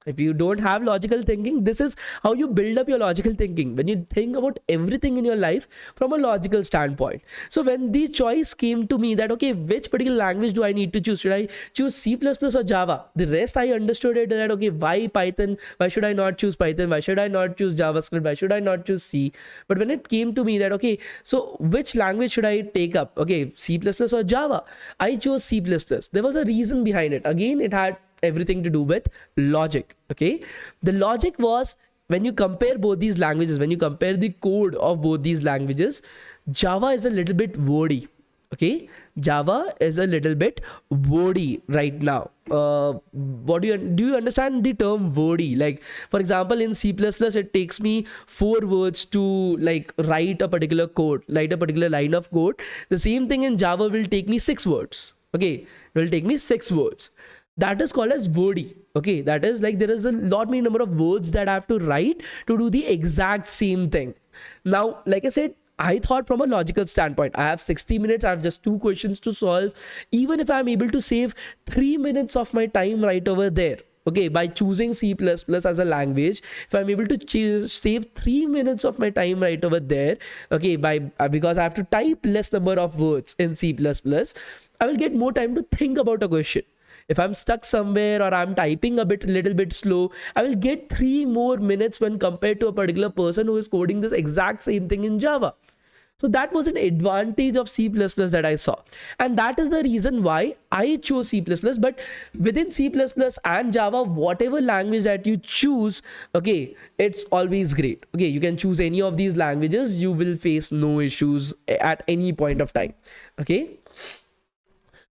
If you don't have logical thinking, this is how you build up your logical thinking, when you think about everything in your life from a logical standpoint. So when the choice came to me that, okay, which particular language do I need to choose? Should I choose C++ or Java? The rest I understood it, that okay, why Python? Why should I not choose Python? Why should I not choose JavaScript? Why should I not choose C? But when it came to me that, okay, so which language should I take up? Okay, C++ or Java? I chose C++. There was a reason behind it. Again, it had everything to do with logic. Okay, the logic was, when you compare both these languages, when you compare the code of both these languages, Java is a little bit wordy. Okay, Java is a little bit wordy right now. What do you understand the term wordy? Like, for example, in C++, it takes me 4 words to like write a particular code, write a particular line of code. The same thing in Java will take me 6 words. Okay, it will take me 6 words. That is called as wordy. Okay, that is like there is a lot many number of words that I have to write to do the exact same thing. Now, like I said, I thought from a logical standpoint, I have 60 minutes, I have just 2 questions to solve. Even if I'm able to save 3 minutes of my time right over there, okay, by choosing C++ as a language, if I'm able to save 3 minutes of my time right over there, okay, because I have to type less number of words in C++, I will get more time to think about a question. If I'm stuck somewhere or I'm typing little bit slow, I will get 3 more minutes when compared to a particular person who is coding this exact same thing in Java. So that was an advantage of C++ that I saw. And that is the reason why I chose C++. But within C++ and Java, whatever language that you choose, okay, it's always great. Okay, you can choose any of these languages. You will face no issues at any point of time. Okay.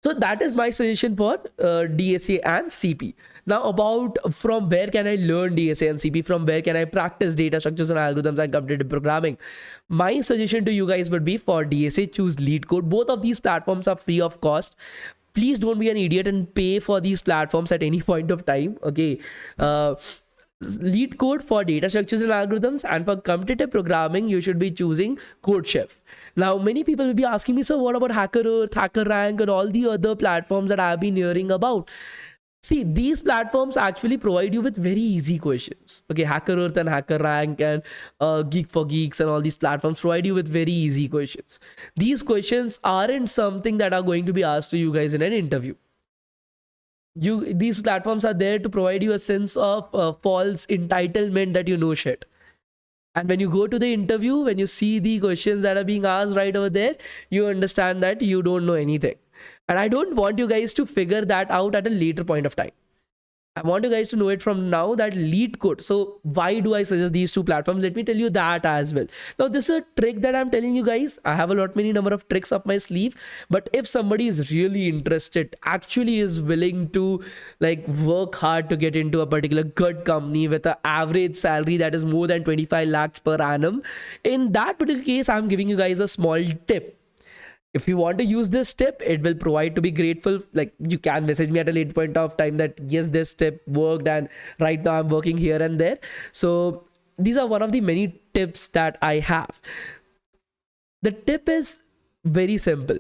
So that is my suggestion for DSA and CP. Now, about from where can I learn DSA and CP, from where can I practice data structures and algorithms and competitive programming? My suggestion to you guys would be, for DSA, choose LeetCode. Both of these platforms are free of cost. Please don't be an idiot and pay for these platforms at any point of time. Okay. LeetCode for data structures and algorithms, and for competitive programming, you should be choosing CodeChef. Now, many people will be asking me, so what about HackerEarth, HackerRank, and all the other platforms that I have been hearing about? See, these platforms actually provide you with very easy questions. Okay, HackerEarth and HackerRank and Geek for Geeks and all these platforms provide you with very easy questions. These questions aren't something that are going to be asked to you guys in an interview. These platforms are there to provide you a sense of false entitlement that you know shit. And when you go to the interview, when you see the questions that are being asked right over there, you understand that you don't know anything. And I don't want you guys to figure that out at a later point of time. I want you guys to know it from now, that lead code. So why do I suggest these two platforms? Let me tell you that as well. Now, this is a trick that I'm telling you guys. I have a lot many number of tricks up my sleeve. But if somebody is really interested, actually is willing to like work hard to get into a particular good company with an average salary that is more than 25 lakhs per annum, in that particular case, I'm giving you guys a small tip. If you want to use this tip, it will provide to be grateful. Like, you can message me at a late point of time that yes, this tip worked and right now I'm working here and there. So these are one of the many tips that I have. The tip is very simple.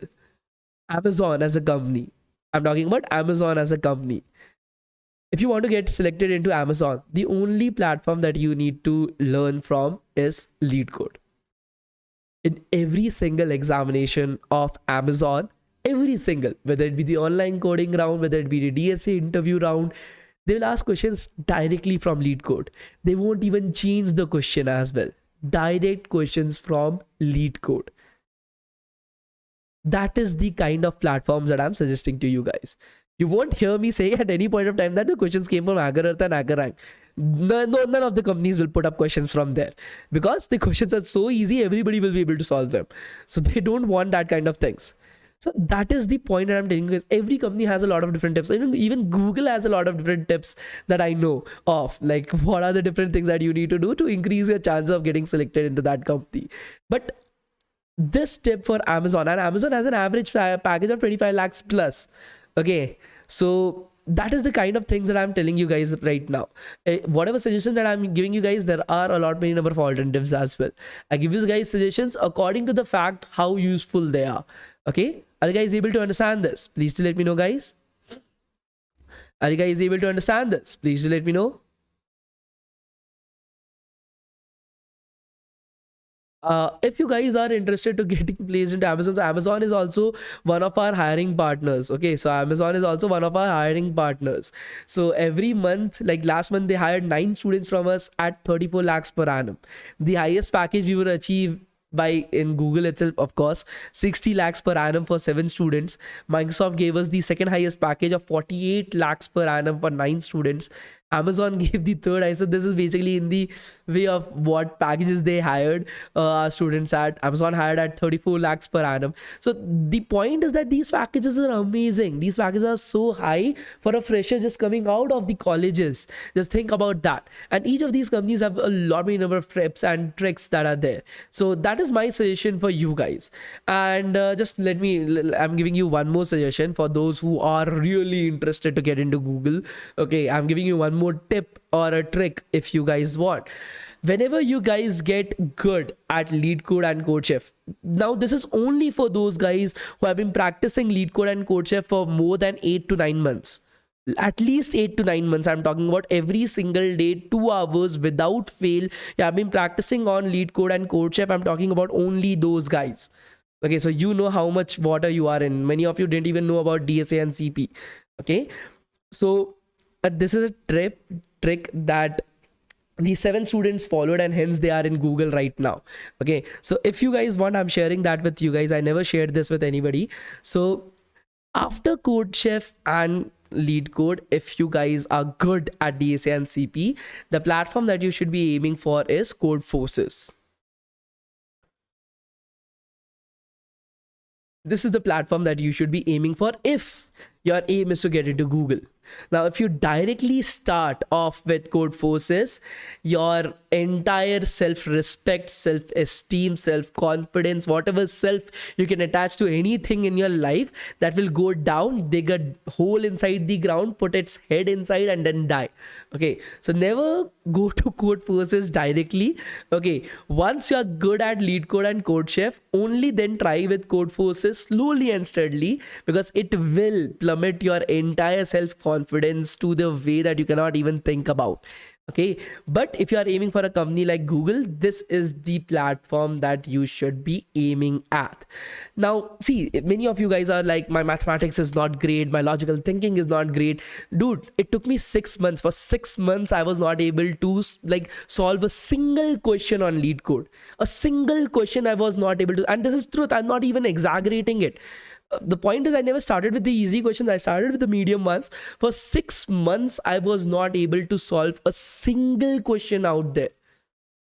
Amazon as a company, I'm talking about Amazon as a company. If you want to get selected into Amazon, the only platform that you need to learn from is lead code. In every single examination of Amazon, every single, whether it be the online coding round, whether it be the DSA interview round, they will ask questions directly from lead code. They won't even change the question as well. Direct questions from lead code. That is the kind of platforms that I'm suggesting to you guys. You won't hear me say at any point of time that the questions came from Agar Earth and Agar Rank. None of the companies will put up questions from there, because the questions are so easy, everybody will be able to solve them. So they don't want that kind of things. So that is the point that I'm telling you guys. Every company has a lot of different tips. Even Google has a lot of different tips that I know of. Like, what are the different things that you need to do to increase your chance of getting selected into that company. But this tip for Amazon, and Amazon has an average package of 25 lakhs plus. Okay, so that is the kind of things that I'm telling you guys right now. Whatever suggestions that I'm giving you guys, there are a lot many number of alternatives as well. I give you guys suggestions according to the fact how useful they are. Okay, are you guys able to understand this? Please do let me know, guys. Are you guys able to understand this? Please do let me know. If you guys are interested to getting placed into Amazon, so Amazon is also one of our hiring partners. Okay, so Amazon is also one of our hiring partners. So every month, like last month, they hired 9 students from us at 34 lakhs per annum. The highest package we would achieve by in Google itself, of course, 60 lakhs per annum for 7 students. Microsoft gave us the second highest package of 48 lakhs per annum for 9 students. Amazon gave the third high. So this is basically in the way of what packages they hired our students at. Amazon hired at 34 lakhs per annum. So the point is that these packages are amazing. These packages are so high for a fresher just coming out of the colleges. Just think about that. And each of these companies have a lot many number of tips and tricks that are there. So that is my suggestion for you guys. And I'm giving you one more suggestion for those who are really interested to get into Google. Okay, I'm giving you one more tip or a trick if you guys want. Whenever you guys get good at lead code and code chef, now this is only for those guys who have been practicing lead code and code chef for more than 8 to 9 months. At least 8 to 9 months. I'm talking about every single day, 2 hours without fail. Yeah, I've been practicing on lead code and code chef. I'm talking about only those guys. Okay, so you know how much water you are in. Many of you didn't even know about DSA and CP. Okay, so this is a trick that the 7 students followed, and hence they are in Google right now. Okay, so if you guys want, I'm sharing that with you guys. I never shared this with anybody. So after code chef and lead code, if you guys are good at DSA and CP, the platform that you should be aiming for is Code Forces. This is the platform that you should be aiming for if your aim is to get into Google. Now, if you directly start off with Code Forces, your entire self-respect, self-esteem, self-confidence, whatever self you can attach to anything in your life, that will go down, dig a hole inside the ground, put its head inside and then die. Okay, so never go to Code Forces directly. Okay, once you are good at lead code and code chef, only then try with Code Forces slowly and steadily, because it will plummet your entire self-confidence to the way that you cannot even think about. Okay, but if you are aiming for a company like Google, this is the platform that you should be aiming at. Now see, many of you guys are like, my mathematics is not great, my logical thinking is not great. Dude, it took me 6 months. For 6 months I was not able to like solve a single question on lead code. A single question I was not able to, and this is truth, I'm not even exaggerating it. The point is, I never started with the easy questions, I started with the medium ones. For 6 months I was not able to solve a single question out there.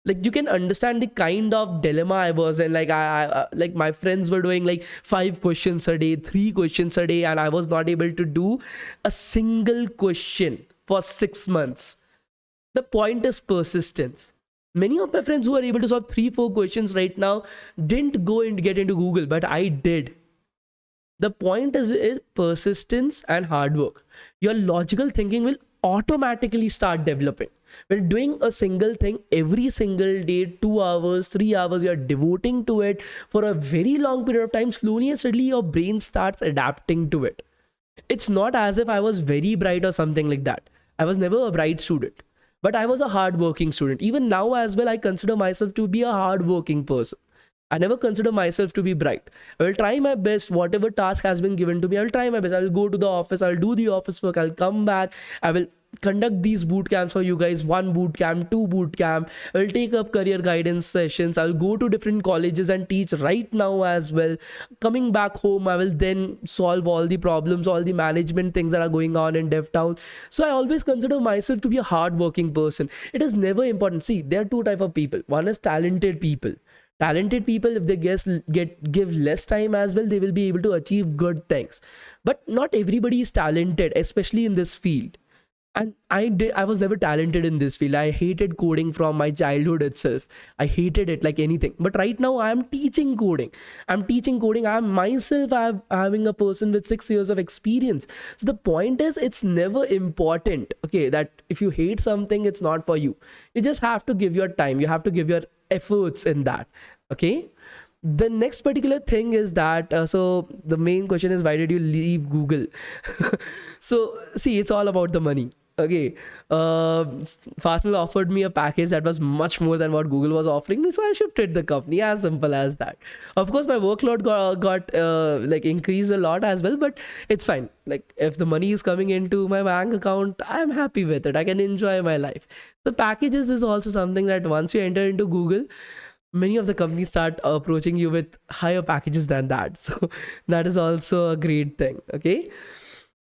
Like, you can understand the kind of dilemma I was in. Like, I like, my friends were doing like 5 questions a day, 3 questions a day, and I was not able to do a single question for 6 months. The point is persistence. Many of my friends who are able to solve 3-4 questions right now didn't go and get into Google, but I did. The point is persistence and hard work. Your logical thinking will automatically start developing. When doing a single thing every single day, 2 hours, 3 hours, you're devoting to it for a very long period of time, slowly and steadily your brain starts adapting to it. It's not as if I was very bright or something like that. I was never a bright student, but I was a hard-working student. Even now as well, I consider myself to be a hard-working person. I never consider myself to be bright. I will try my best. Whatever task has been given to me, I will try my best. I will go to the office. I will do the office work. I'll come back. I will conduct these boot camps for you guys. 1 boot camp, 2 boot camp. I will take up career guidance sessions. I will go to different colleges and teach right now as well. Coming back home, I will then solve all the problems, all the management things that are going on in DevTown. So I always consider myself to be a hard-working person. It is never important. See, there are 2 types of people. One is talented people. Talented people, if they give less time as well, they will be able to achieve good things. But not everybody is talented, especially in this field. And I was never talented in this field. I hated coding from my childhood itself. I hated it like anything. But right now I am teaching coding. I'm myself having a person with 6 years of experience. So the point is, it's never important, okay, that if you hate something, it's not for you. You just have to give your time. You have to give your efforts in that. Okay, the next particular thing is that so the main question is, why did you leave Google? So see, it's all about the money. Okay, Fastmail offered me a package that was much more than what Google was offering me, so I shifted the company. As simple as that. Of course, my workload got like increased a lot as well, but it's fine. Like, if the money is coming into my bank account, I'm happy with it. I can enjoy my life. The packages is also something that once you enter into Google, many of the companies start approaching you with higher packages than that. So that is also a great thing. Okay.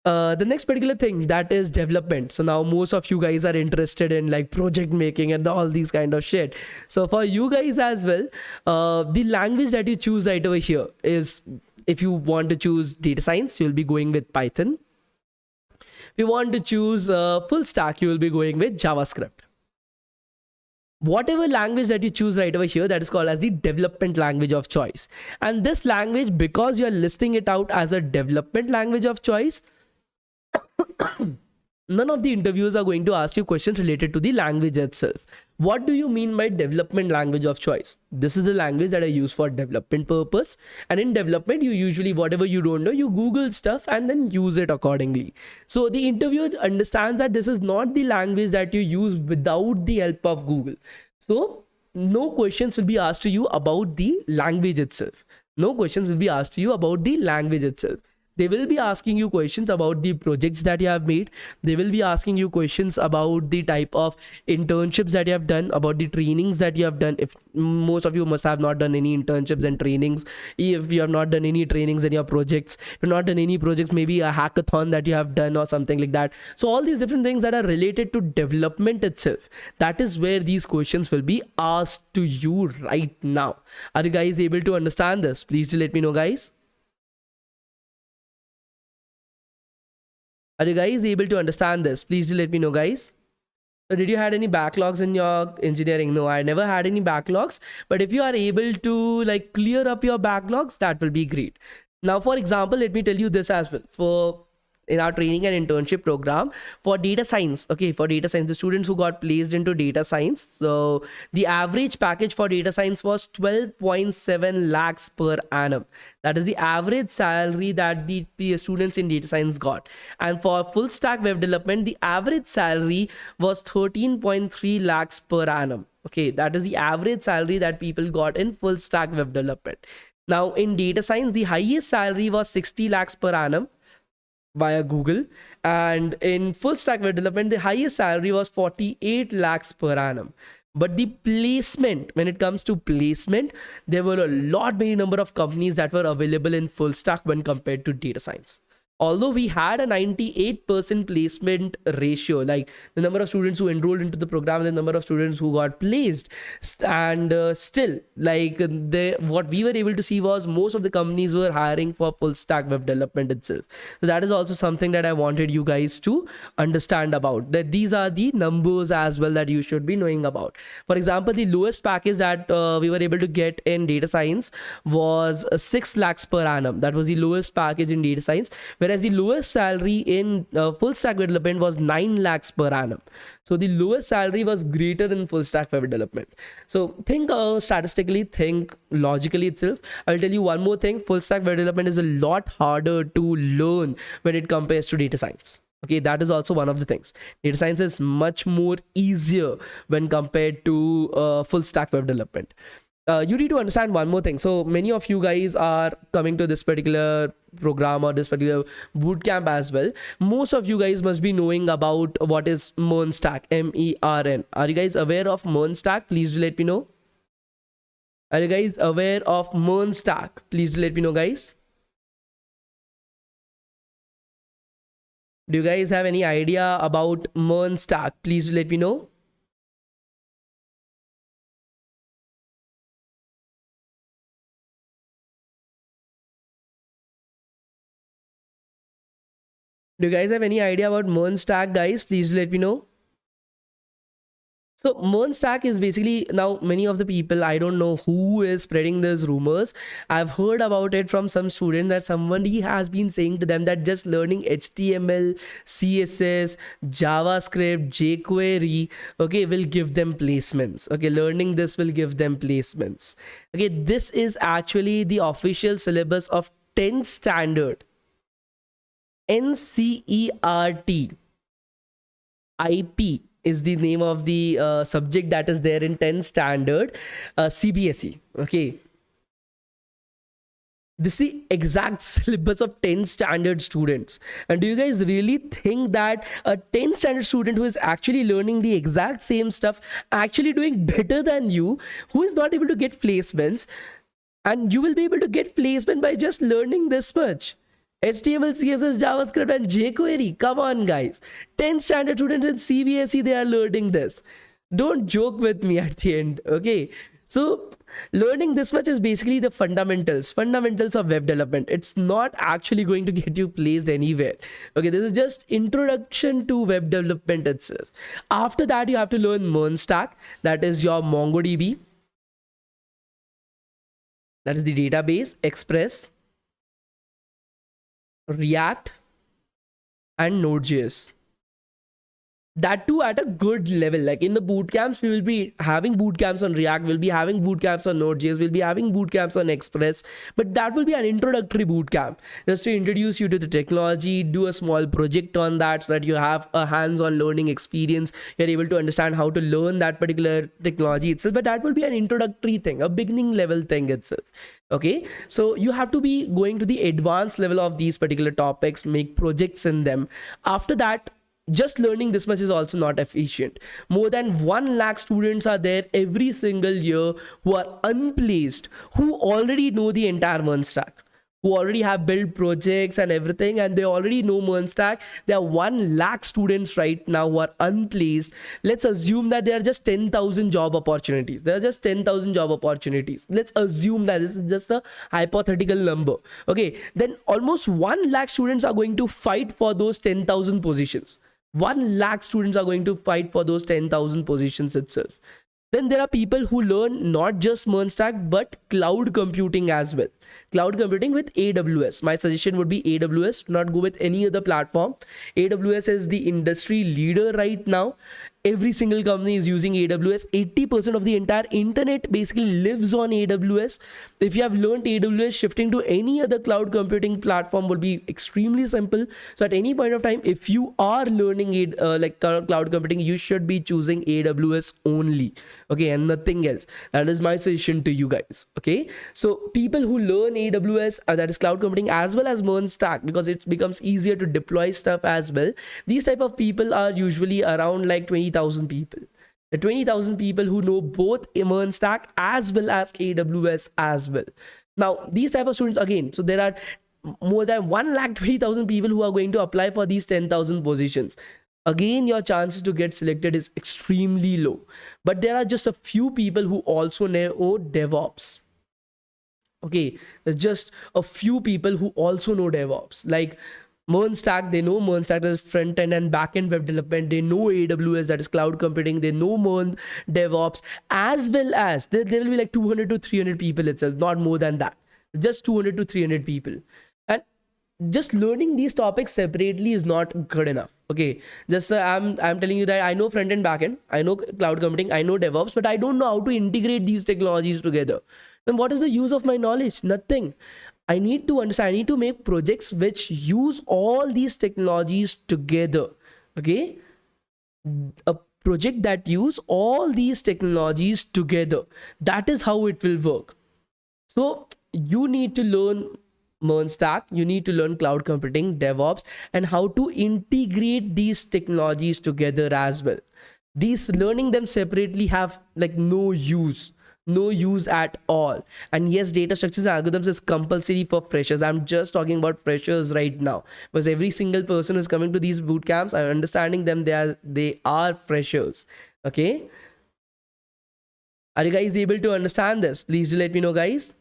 The next particular thing, that is development. So now most of you guys are interested in like project making and all these kind of shit. So for you guys as well, the language that you choose right over here is, if you want to choose data science, you'll be going with Python. If you want to choose full stack, you will be going with JavaScript. Whatever language that you choose right over here, that is called as the development language of choice. And this language, because you are listing it out as a development language of choice, none of the interviews are going to ask you questions related to the language itself. What do you mean by development language of choice? This is the language that I use for development purpose. And in development, you usually, whatever you don't know, you Google stuff and then use it accordingly. So the interviewer understands that this is not the language that you use without the help of Google. So no questions will be asked to you about the language itself. No questions will be asked to you about the language itself. They will be asking you questions about the projects that you have made. They will be asking you questions about the type of internships that you have done, about the trainings that you have done. If most of you must have not done any internships and trainings, if you have not done any trainings in your projects, if you have not done any projects, maybe a hackathon that you have done or something like that. So all these different things that are related to development itself, that is where these questions will be asked to you right now. Are you guys able to understand this? Please do let me know, guys. Are you guys able to understand this? Please do let me know, guys. So did you had any backlogs in your engineering? No, I never had any backlogs. But if you are able to like clear up your backlogs, that will be great. Now, for example, let me tell you this as well. For in our training and internship program for data science. Okay, for data science, the students who got placed into data science, so the average package for data science was 12.7 lakhs per annum. That is the average salary that the students in data science got. And for full stack web development, the average salary was 13.3 lakhs per annum. Okay, that is the average salary that people got in full stack web development. Now in data science, the highest salary was 60 lakhs per annum via Google, and in full stack web development, the highest salary was 48 lakhs per annum. But the placement, when it comes to placement, there were a lot many number of companies that were available in full stack when compared to data science. Although we had a 98% placement ratio, like the number of students who enrolled into the program and the number of students who got placed, and still, like what we were able to see was most of the companies were hiring for full stack web development itself. So that is also something that I wanted you guys to understand about, that these are the numbers as well that you should be knowing about. For example, the lowest package that we were able to get in data science was 6 lakhs per annum. That was the lowest package in data science, whereas the lowest salary in full stack web development was 9 lakhs per annum. So the lowest salary was greater in full stack web development. So think statistically, think logically itself. I'll tell you one more thing: full stack web development is a lot harder to learn when it compares to data science. Okay, that is also one of the things. Data science is much more easier when compared to full stack web development. You need to understand one more thing. So many of you guys are coming to this particular program or this particular bootcamp as well. Most of you guys must be knowing about what is MERN stack, MERN. Are you guys aware of MERN stack? Please do let me know. Are you guys aware of MERN stack? Please do let me know, guys. Do you guys have any idea about MERN stack? Please do let me know. Do you guys have any idea about MERN stack, guys? Please let me know. So MERN stack is basically, now many of the people, I don't know who is spreading these rumors. I've heard about it from some student that somebody has been saying to them that just learning HTML, CSS, JavaScript, jQuery, okay, will give them placements. Okay, learning this will give them placements. Okay, this is actually the official syllabus of 10th standard. NCERT IP is the name of the subject that is there in 10th standard CBSE. Okay, this is the exact syllabus of 10th standard students. And do you guys really think that a 10th standard student who is actually learning the exact same stuff, actually doing better than you, who is not able to get placements, and you will be able to get placement by just learning this much? HTML, CSS, JavaScript, and jQuery. Come on, guys. 10th standard students in CBSE, they are learning this. Don't joke with me at the end, okay? So learning this much is basically the fundamentals of web development. It's not actually going to get you placed anywhere. Okay, this is just introduction to web development itself. After that, you have to learn MERN stack. That is your MongoDB. That is the database, Express, React, and Node.js. That too at a good level. Like in the boot camps, we will be having boot camps on React, we'll be having boot camps on Node.js, we'll be having boot camps on Express, but that will be an introductory boot camp just to introduce you to the technology, do a small project on that so that you have a hands-on learning experience, you're able to understand how to learn that particular technology itself. But that will be an introductory thing, a beginning level thing itself. Okay, so you have to be going to the advanced level of these particular topics, make projects in them. After that, just learning this much is also not efficient. More than 1 lakh students are there every single year who are unplaced, who already know the entire MERN stack, who already have built projects and everything, and they already know MERN stack. There are 1 lakh students right now who are unplaced. Let's assume that there are just 10,000 job opportunities. There are just 10,000 job opportunities. Let's assume that this is just a hypothetical number. Okay, then almost 1 lakh students are going to fight for those 10,000 positions. 1 lakh students are going to fight for those 10,000 positions itself. Then there are people who learn not just MERN stack but cloud computing as well. Cloud computing with AWS. My suggestion would be AWS. Do not go with any other platform. AWS is the industry leader right now. Every single company is using AWS. 80% of the entire internet basically lives on AWS. If you have learned AWS, shifting to any other cloud computing platform will be extremely simple. So at any point of time, if you are learning cloud computing, you should be choosing AWS only, okay, and nothing else. That is my suggestion to you guys. Okay, so people who learn AWS, that is cloud computing, as well as MERN stack, because it becomes easier to deploy stuff as well. These type of people are usually around like 20,000 people. The 20,000 people who know both MERN stack as well as AWS as well. Now these type of students, again, so there are more than 1,20,000 people who are going to apply for these 10,000 positions. Again, your chances to get selected is extremely low. But there are just a few people who also know DevOps. Okay, there's just a few people who also know DevOps. Like MERN stack, they know MERN stack, that is front end and back end web development. They know AWS, that is cloud computing. They know MERN DevOps, as well as there will be like 200 to 300 people itself, not more than that. Just 200 to 300 people. And just learning these topics separately is not good enough. Okay, just I'm telling you that I know front end, back end, I know cloud computing, I know DevOps, but I don't know how to integrate these technologies together. Then what is the use of my knowledge? Nothing. I need to understand, I need to make projects which use all these technologies together. Okay, a project that use all these technologies together, that is how it will work. So you need to learn MERN stack, you need to learn cloud computing, DevOps, and how to integrate these technologies together as well. These learning them separately have like no use at all. And yes, data structures and algorithms is compulsory for freshers. I'm just talking about freshers right now, because every single person who's coming to these boot camps, I'm understanding them, they are freshers. Okay, are you guys able to understand this? Please do let me know, guys.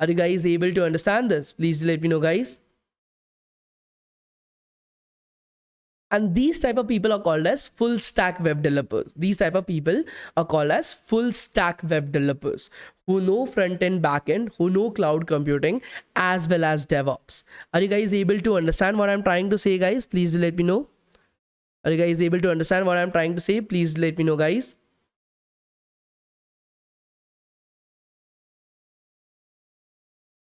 Are you guys able to understand this? Please do let me know, guys. And these type of people are called as full stack web developers. These type of people are called as full stack web developers, who know front end, back end, who know cloud computing as well as DevOps. Are you guys able to understand what I'm trying to say, guys? Please do let me know. Are you guys able to understand what I'm trying to say? Please do let me know, guys.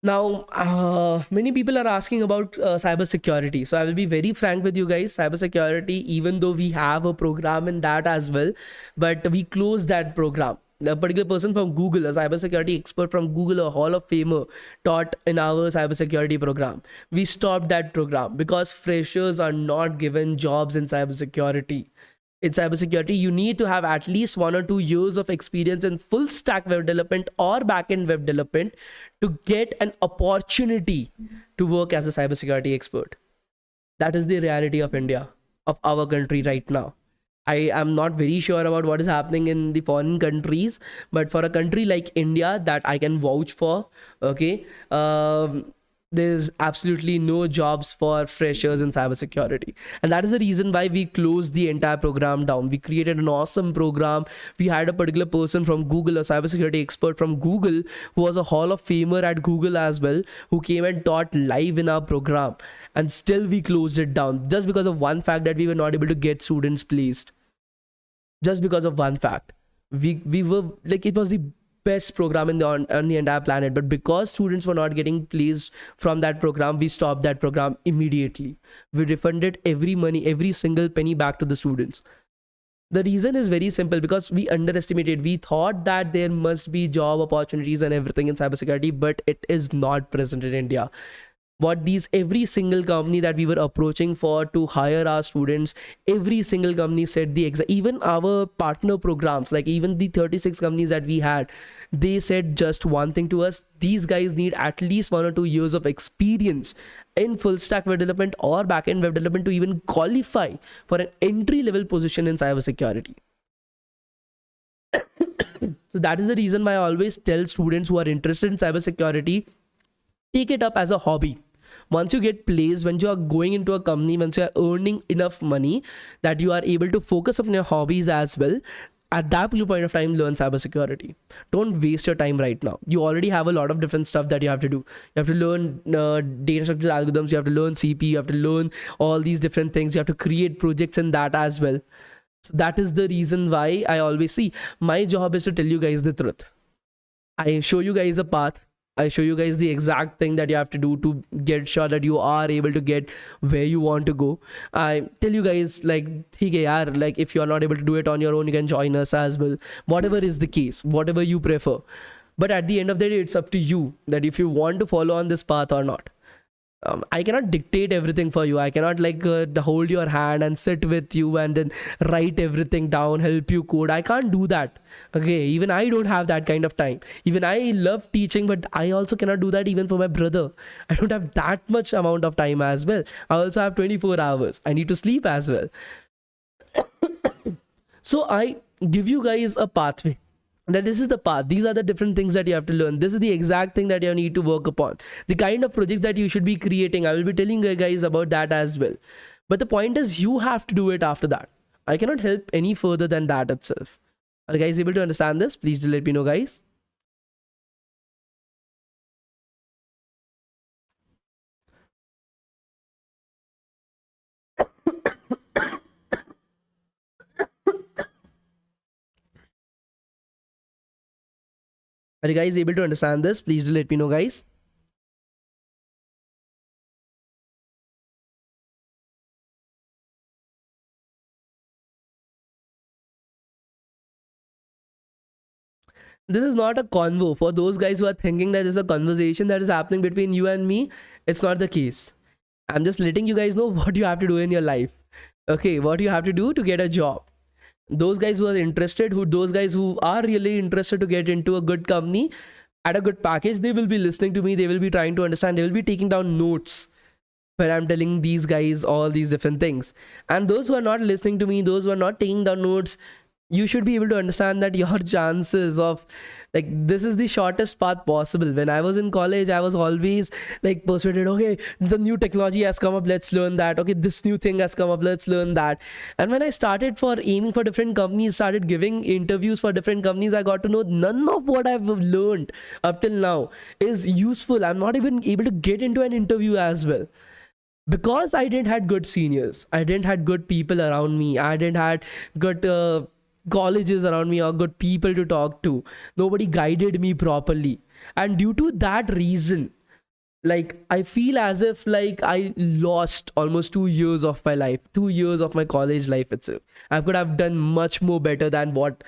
Now, many people are asking about cybersecurity. So I will be very frank with you guys. Cybersecurity, even though we have a program in that as well, but we closed that program. A particular person from Google, a cybersecurity expert from Google, a Hall of Famer, taught in our cybersecurity program. We stopped that program because freshers are not given jobs in cybersecurity. In cybersecurity, you need to have at least 1 or 2 years of experience in full stack web development or backend web development to get an opportunity to work as a cybersecurity expert. That is the reality of India, of our country right now. I am not very sure about what is happening in the foreign countries, but for a country like India, that I can vouch for, okay, there's absolutely no jobs for freshers in cybersecurity. And that is the reason why we closed the entire program down. We created an awesome program. We had a particular person from Google, a cybersecurity expert from Google, who was a Hall of Famer at Google as well, who came and taught live in our program. And still we closed it down just because of one fact, that we were not able to get students placed. Just because of one fact. We were like, it was the best program on the entire planet, but because students were not getting placed from that program, we stopped that program immediately. We refunded every money, every single penny back to the students. The reason is very simple, because we underestimated. We thought that there must be job opportunities and everything in cybersecurity, but it is not present in India. Every single company that we were approaching for to hire our students, every single company said the exact, even our partner programs, like even the 36 companies that we had, they said just one thing to us: these guys need at least 1 or 2 years of experience in full stack web development or backend web development to even qualify for an entry level position in cybersecurity. So that is the reason why I always tell students who are interested in cybersecurity, take it up as a hobby. Once you get placed, when you are going into a company, once you are earning enough money that you are able to focus on your hobbies as well, at that point of time, learn cybersecurity. Don't waste your time right now. You already have a lot of different stuff that you have to do. You have to learn data structure algorithms, you have to learn CP, you have to learn all these different things, you have to create projects in that as well. So that is the reason why I always see my job is to tell you guys the truth. I show you guys a path. I show you guys the exact thing that you have to do to get sure that you are able to get where you want to go. I tell you guys like, okay, yaar, like if you are not able to do it on your own, you can join us as well. Whatever is the case, whatever you prefer. But at the end of the day, it's up to you that if you want to follow on this path or not. I cannot dictate everything for you. I cannot like hold your hand and sit with you and then write everything down, help you code. I can't do that. Okay, even I don't have that kind of time. Even I love teaching, but I also cannot do that even for my brother. I don't have that much amount of time as well. I also have 24 hours. I need to sleep as well. So I give you guys a pathway, that this is the path, these are the different things that you have to learn, this is the exact thing that you need to work upon, the kind of projects that you should be creating. I will be telling you guys about that as well, but the point is you have to do it after that. I cannot help any further than that itself. Are you guys able to understand this? Please do let me know, guys. Are you guys able to understand this? Please do let me know, guys. This is not a convo. For those guys who are thinking that this is a conversation that is happening between you and me, it's not the case. I'm just letting you guys know what you have to do in your life. Okay, what you have to do to get a job. Those guys who are interested, those guys who are really interested to get into a good company at a good package, they will be listening to me. They will be trying to understand. They will be taking down notes where I'm telling these guys all these different things. And those who are not listening to me, those who are not taking down notes, you should be able to understand that your chances of like, this is the shortest path possible. When I was in college, I was always like persuaded, okay, the new technology has come up, let's learn that. Okay, this new thing has come up, let's learn that. And when I started for aiming for different companies, started giving interviews for different companies, I got to know none of what I've learned up till now is useful. I'm not even able to get into an interview as well, because I didn't had good seniors, I didn't had good people around me, I didn't had good colleges around me or good people to talk to. Nobody guided me properly, and due to that reason, like I feel as if like I lost almost 2 years of my life, 2 years of my college life itself. I could have done much more better than what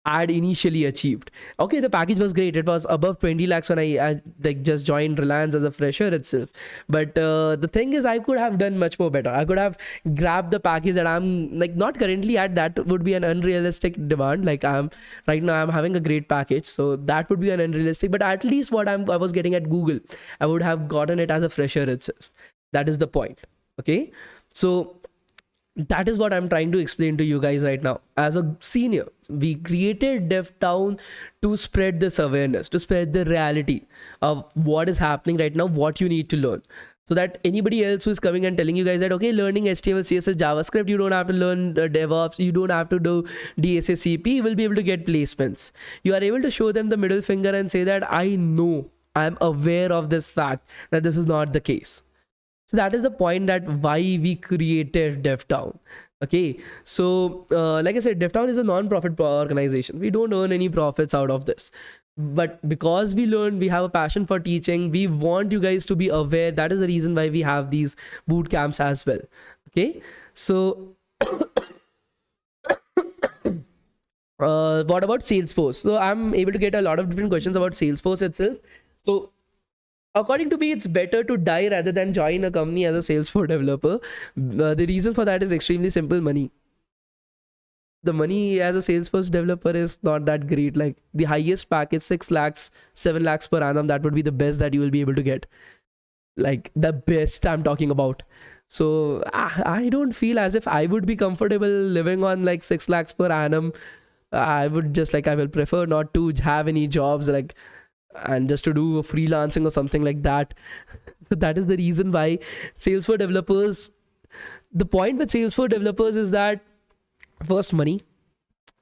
I had initially achieved. Okay, the package was great. It was above 20 lakhs when I like just joined Reliance as a fresher itself. But the thing is, I could have done much more better. I could have grabbed the package that I'm like not currently at. That would be an unrealistic demand. Like I'm right now, I'm having a great package, so that would be an unrealistic. But at least what I was getting at Google, I would have gotten it as a fresher itself. That is the point. Okay, so that is what I'm trying to explain to you guys right now. As a senior, we created DevTown to spread this awareness, to spread the reality of what is happening right now, what you need to learn. So that anybody else who is coming and telling you guys that, okay, learning HTML, CSS, JavaScript, you don't have to learn DevOps, you don't have to do DSACP, you will be able to get placements. You are able to show them the middle finger and say that I know, I'm aware of this fact that this is not the case. So that is the point, that why we created DevTown. Okay, so like I said, DevTown is a non-profit organization. We don't earn any profits out of this, but because we learn, we have a passion for teaching, we want you guys to be aware. That is the reason why we have these boot camps as well. Okay, so what about Salesforce? So I'm able to get a lot of different questions about Salesforce itself. So according to me, it's better to die rather than join a company as a Salesforce developer. The reason for that is extremely simple: money. The money as a Salesforce developer is not that great. Like the highest package, 6 lakhs, 7 lakhs per annum, that would be the best that you will be able to get. Like the best I'm talking about. So I don't feel as if I would be comfortable living on like 6 lakhs per annum. I would just like, I will prefer not to have any jobs. Like and just to do a freelancing or something like that. So that is the reason why Salesforce developers, the point with Salesforce developers is that first, money,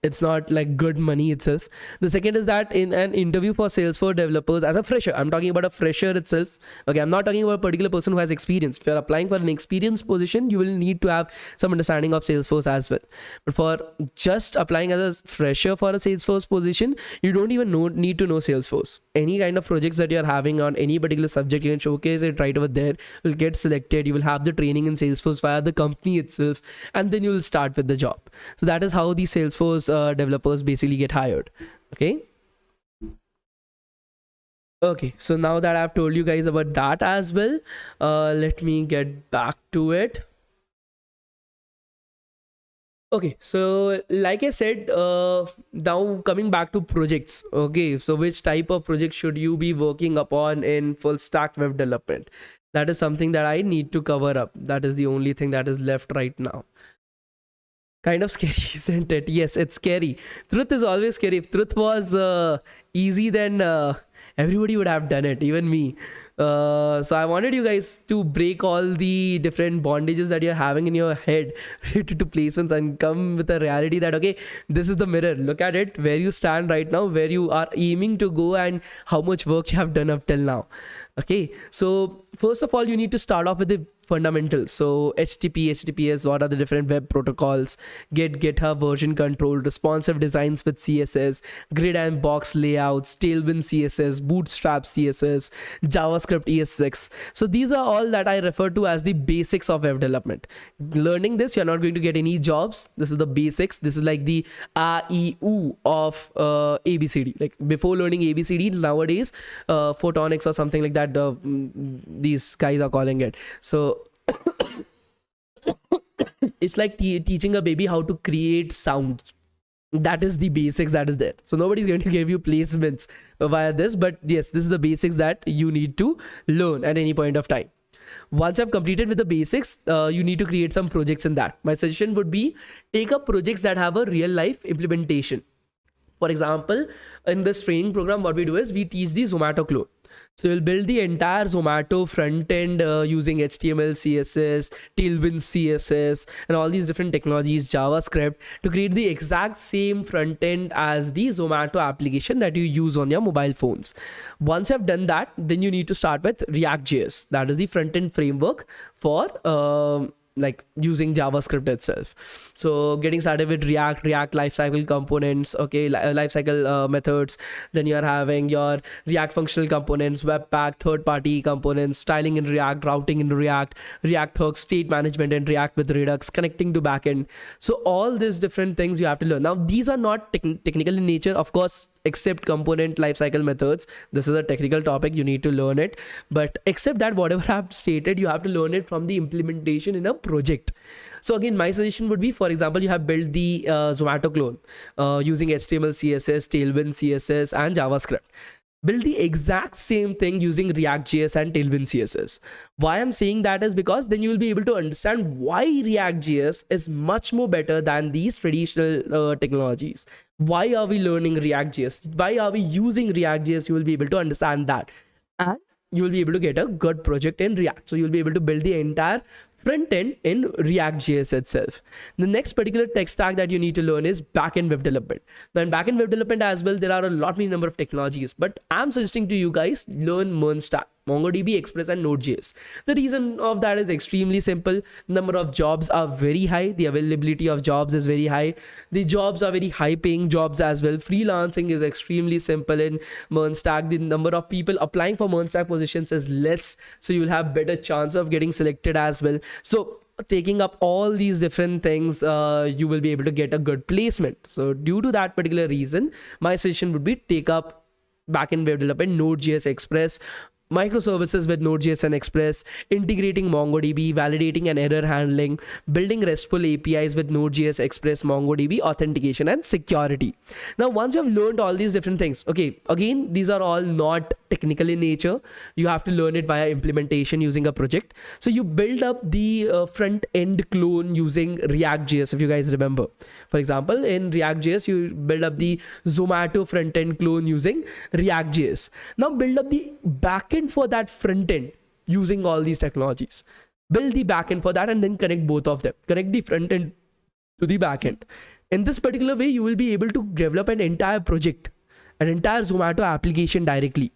it's not like good money itself. The second is that in an interview for Salesforce developers as a fresher, I'm talking about a fresher itself. Okay, I'm not talking about a particular person who has experience. If you're applying for an experienced position, you will need to have some understanding of Salesforce as well. But for just applying as a fresher for a Salesforce position, you don't even need to know Salesforce. Any kind of projects that you're having on any particular subject, you can showcase it right over there. You'll get selected. You will have the training in Salesforce via the company itself, and then you will start with the job. So that is how the Salesforce developers basically get hired. Okay. Okay, so now that I've told you guys about that as well, let me get back to it. Okay, so like I said, now coming back to projects. Okay, so which type of project should you be working upon in full stack web development? That is something that I need to cover up. That is the only thing that is left right now. Kind of scary, isn't it? Yes, it's scary. Truth is always scary. If truth was easy, then everybody would have done it, even me. So I wanted you guys to break all the different bondages that you're having in your head related to placements and come with a reality that, okay, this is the mirror. Look at it, where you stand right now, where you are aiming to go, and how much work you have done up till now. Okay, so first of all, you need to start off with the fundamentals. So HTTP, HTTPS, what are the different web protocols, GitHub version control, responsive designs with CSS, grid and box layouts, Tailwind CSS, Bootstrap CSS, JavaScript ES6. So these are all that I refer to as the basics of web development. Learning this, you're not going to get any jobs. This is the basics. This is like the A, E, U of ABCD. Like before learning ABCD, nowadays, photonics or something like that, these guys are calling it. So it's like teaching a baby how to create sounds. That is the basics that is there. So nobody's going to give you placements via this, but yes, this is the basics that you need to learn at any point of time. Once I've completed with the basics, you need to create some projects in that. My suggestion would be take up projects that have a real life implementation. For example, in this training program, what we do is we teach the Zomato clone. So you'll build the entire Zomato front end using HTML, CSS, Tailwind CSS, and all these different technologies, JavaScript, to create the exact same front end as the Zomato application that you use on your mobile phones. Once you have done that, then you need to start with React.js. That is the front end framework for like using JavaScript itself. So getting started with React lifecycle components, okay, lifecycle methods. Then you are having your React functional components, Webpack, third-party components, styling in React, routing in React hooks, state management in React with Redux, connecting to backend. So all these different things you have to learn. Now these are not technical in nature, of course, except component lifecycle methods. This is a technical topic, you need to learn it, but except that, whatever I've stated, you have to learn it from the implementation in a project. So again, my suggestion would be, for example, you have built the Zomato clone using HTML, CSS, Tailwind CSS, and JavaScript. Build the exact same thing using React.js and Tailwind CSS. Why I'm saying that is because then you will be able to understand why React.js is much more better than these traditional technologies. Why are we learning React.js? Why are we using React.js? You will be able to understand that. And you will be able to get a good project in React. So you'll be able to build the entire front end in React.js itself. The next particular tech stack that you need to learn is backend web development. Now in backend web development as well, there are a many number of technologies, but I'm suggesting to you guys learn MERN stack, MongoDB, Express, and Node.js. The reason of that is extremely simple. Number of jobs are very high. The availability of jobs is very high. The jobs are very high paying jobs as well. Freelancing is extremely simple in MERN stack. The number of people applying for MERN stack positions is less, so you will have better chance of getting selected as well. So taking up all these different things, you will be able to get a good placement. So due to that particular reason, my suggestion would be take up backend web development, Node.js, Express, microservices with Node.js and Express, integrating MongoDB, validating and error handling, building RESTful APIs with Node.js, Express, MongoDB, authentication and security. Now, once you have learned all these different things, okay, again, these are all not technical in nature. You have to learn it via implementation using a project. So you build up the front end clone using React.js, if you guys remember. For example, in React.js, you build up the Zomato front end clone using React.js. Now build up the backend for that front end using all these technologies. Build the backend for that and then connect both of them. Connect the front end to the backend. In this particular way, you will be able to develop an entire project, an entire Zomato application directly.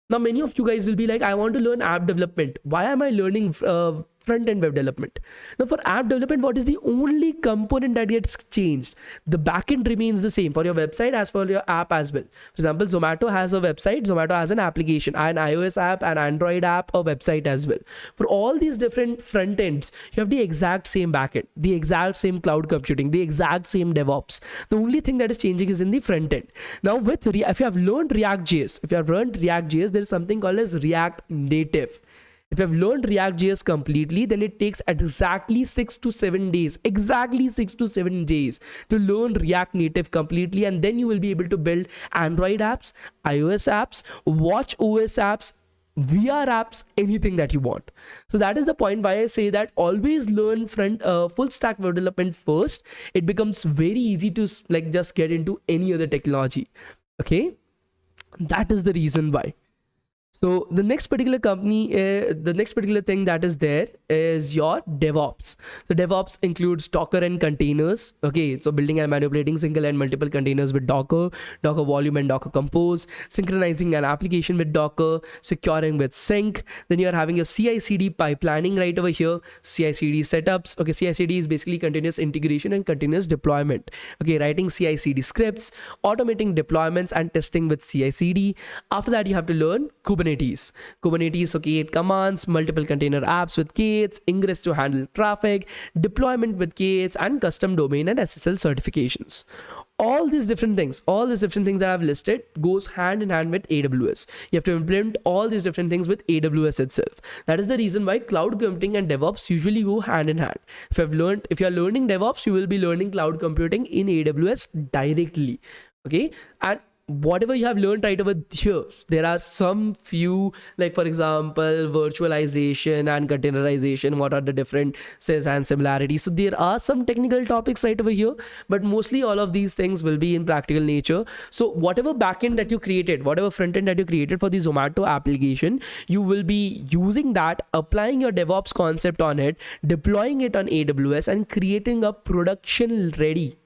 Now, many of you guys will be like, I want to learn app development. Why am I learning front-end web development? Now, for app development, what is the only component that gets changed? The backend remains the same for your website as for your app as well. For example, Zomato has a website. Zomato has an application, an iOS app, an Android app, a website as well. For all these different front ends, you have the exact same backend, the exact same cloud computing, the exact same DevOps. The only thing that is changing is in the front end. Now, if you have learned React.js, there is something called as React Native. If you have learned React.js completely, then it takes exactly 6 to 7 days, to learn React Native completely. And then you will be able to build Android apps, iOS apps, watch OS apps, VR apps, anything that you want. So that is the point why I say that always learn full stack web development first. It becomes very easy to just get into any other technology. Okay, that is the reason why. So the next particular thing that is there is your DevOps. So DevOps includes Docker and containers. Okay, so building and manipulating single and multiple containers with Docker, Docker Volume and Docker Compose, synchronizing an application with Docker, securing with Sync. Then you are having your CI/CD pipelining right over here. CI/CD setups. Okay, CI/CD is basically continuous integration and continuous deployment. Okay, writing CI/CD scripts, automating deployments and testing with CI/CD. After that, you have to learn Kubernetes, so K8 commands, multiple container apps with K8s, ingress to handle traffic, deployment with K8s, and custom domain and SSL certifications. All these different things that I've listed goes hand in hand with AWS. You have to implement all these different things with AWS itself. That is the reason why cloud computing and DevOps usually go hand in hand. If you are learning DevOps, you will be learning cloud computing in AWS directly. Okay, and whatever you have learned right over here, there are some few, like for example, virtualization and containerization, what are the differences and similarities. So there are some technical topics right over here, but mostly all of these things will be in practical nature. So whatever backend that you created, whatever front end that you created for the Zomato application, you will be using that, applying your DevOps concept on it, deploying it on AWS and creating a production ready.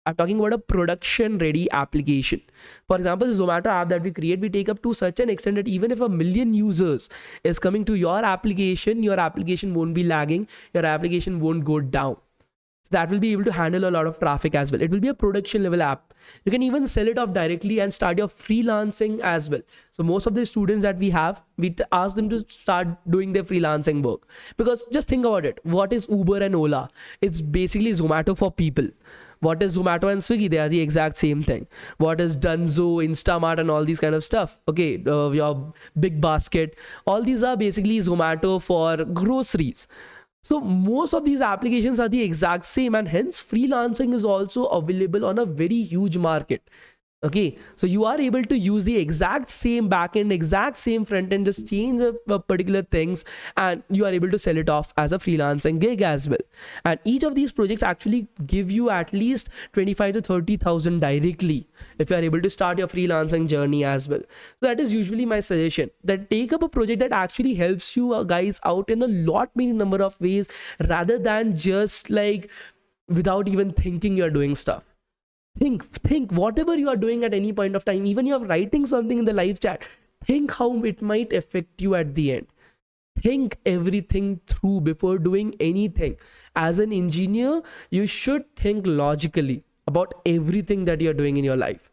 I'm talking about a production ready application. For example, the Zomato app that we create, we take up to such an extent that even if 1 million users is coming to your application won't be lagging, your application won't go down. So that will be able to handle a lot of traffic as well. It will be a production level app. You can even sell it off directly and start your freelancing as well. So most of the students that we have, we ask them to start doing their freelancing work. Because just think about it. What is Uber and Ola? It's basically Zomato for people. What is Zomato and Swiggy? They are the exact same thing. What is Dunzo, Instamart and all these kind of stuff? Okay, your Big Basket. All these are basically Zomato for groceries. So most of these applications are the exact same, and hence freelancing is also available on a very huge market. Okay, so you are able to use the exact same backend, exact same front end, just change the particular things, and you are able to sell it off as a freelancing gig as well. And each of these projects actually give you at least 25 to 30,000 directly if you are able to start your freelancing journey as well. So that is usually my suggestion, that take up a project that actually helps you guys out in a many number of ways, rather than just like without even thinking you're doing stuff. Think whatever you are doing at any point of time, even you are writing something in the live chat, think how it might affect you at the end. Think everything through before doing anything. As an engineer, you should think logically about everything that you're doing in your life.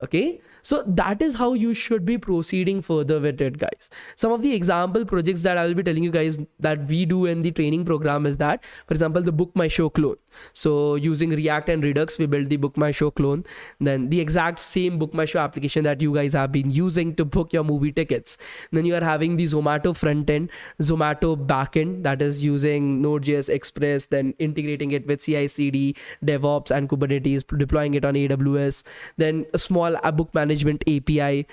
Okay, so that is how you should be proceeding further with it, guys. Some of the example projects that I will be telling you guys that we do in the training program is that, for example, the Book My Show clone. So using React and Redux, we built the Book My Show clone. Then the exact same Book My Show application that you guys have been using to book your movie tickets. Then you are having the Zomato front end, Zomato backend, that is using Node.js Express, then integrating it with CI/CD, DevOps, and Kubernetes, deploying it on AWS. Then a small book management API,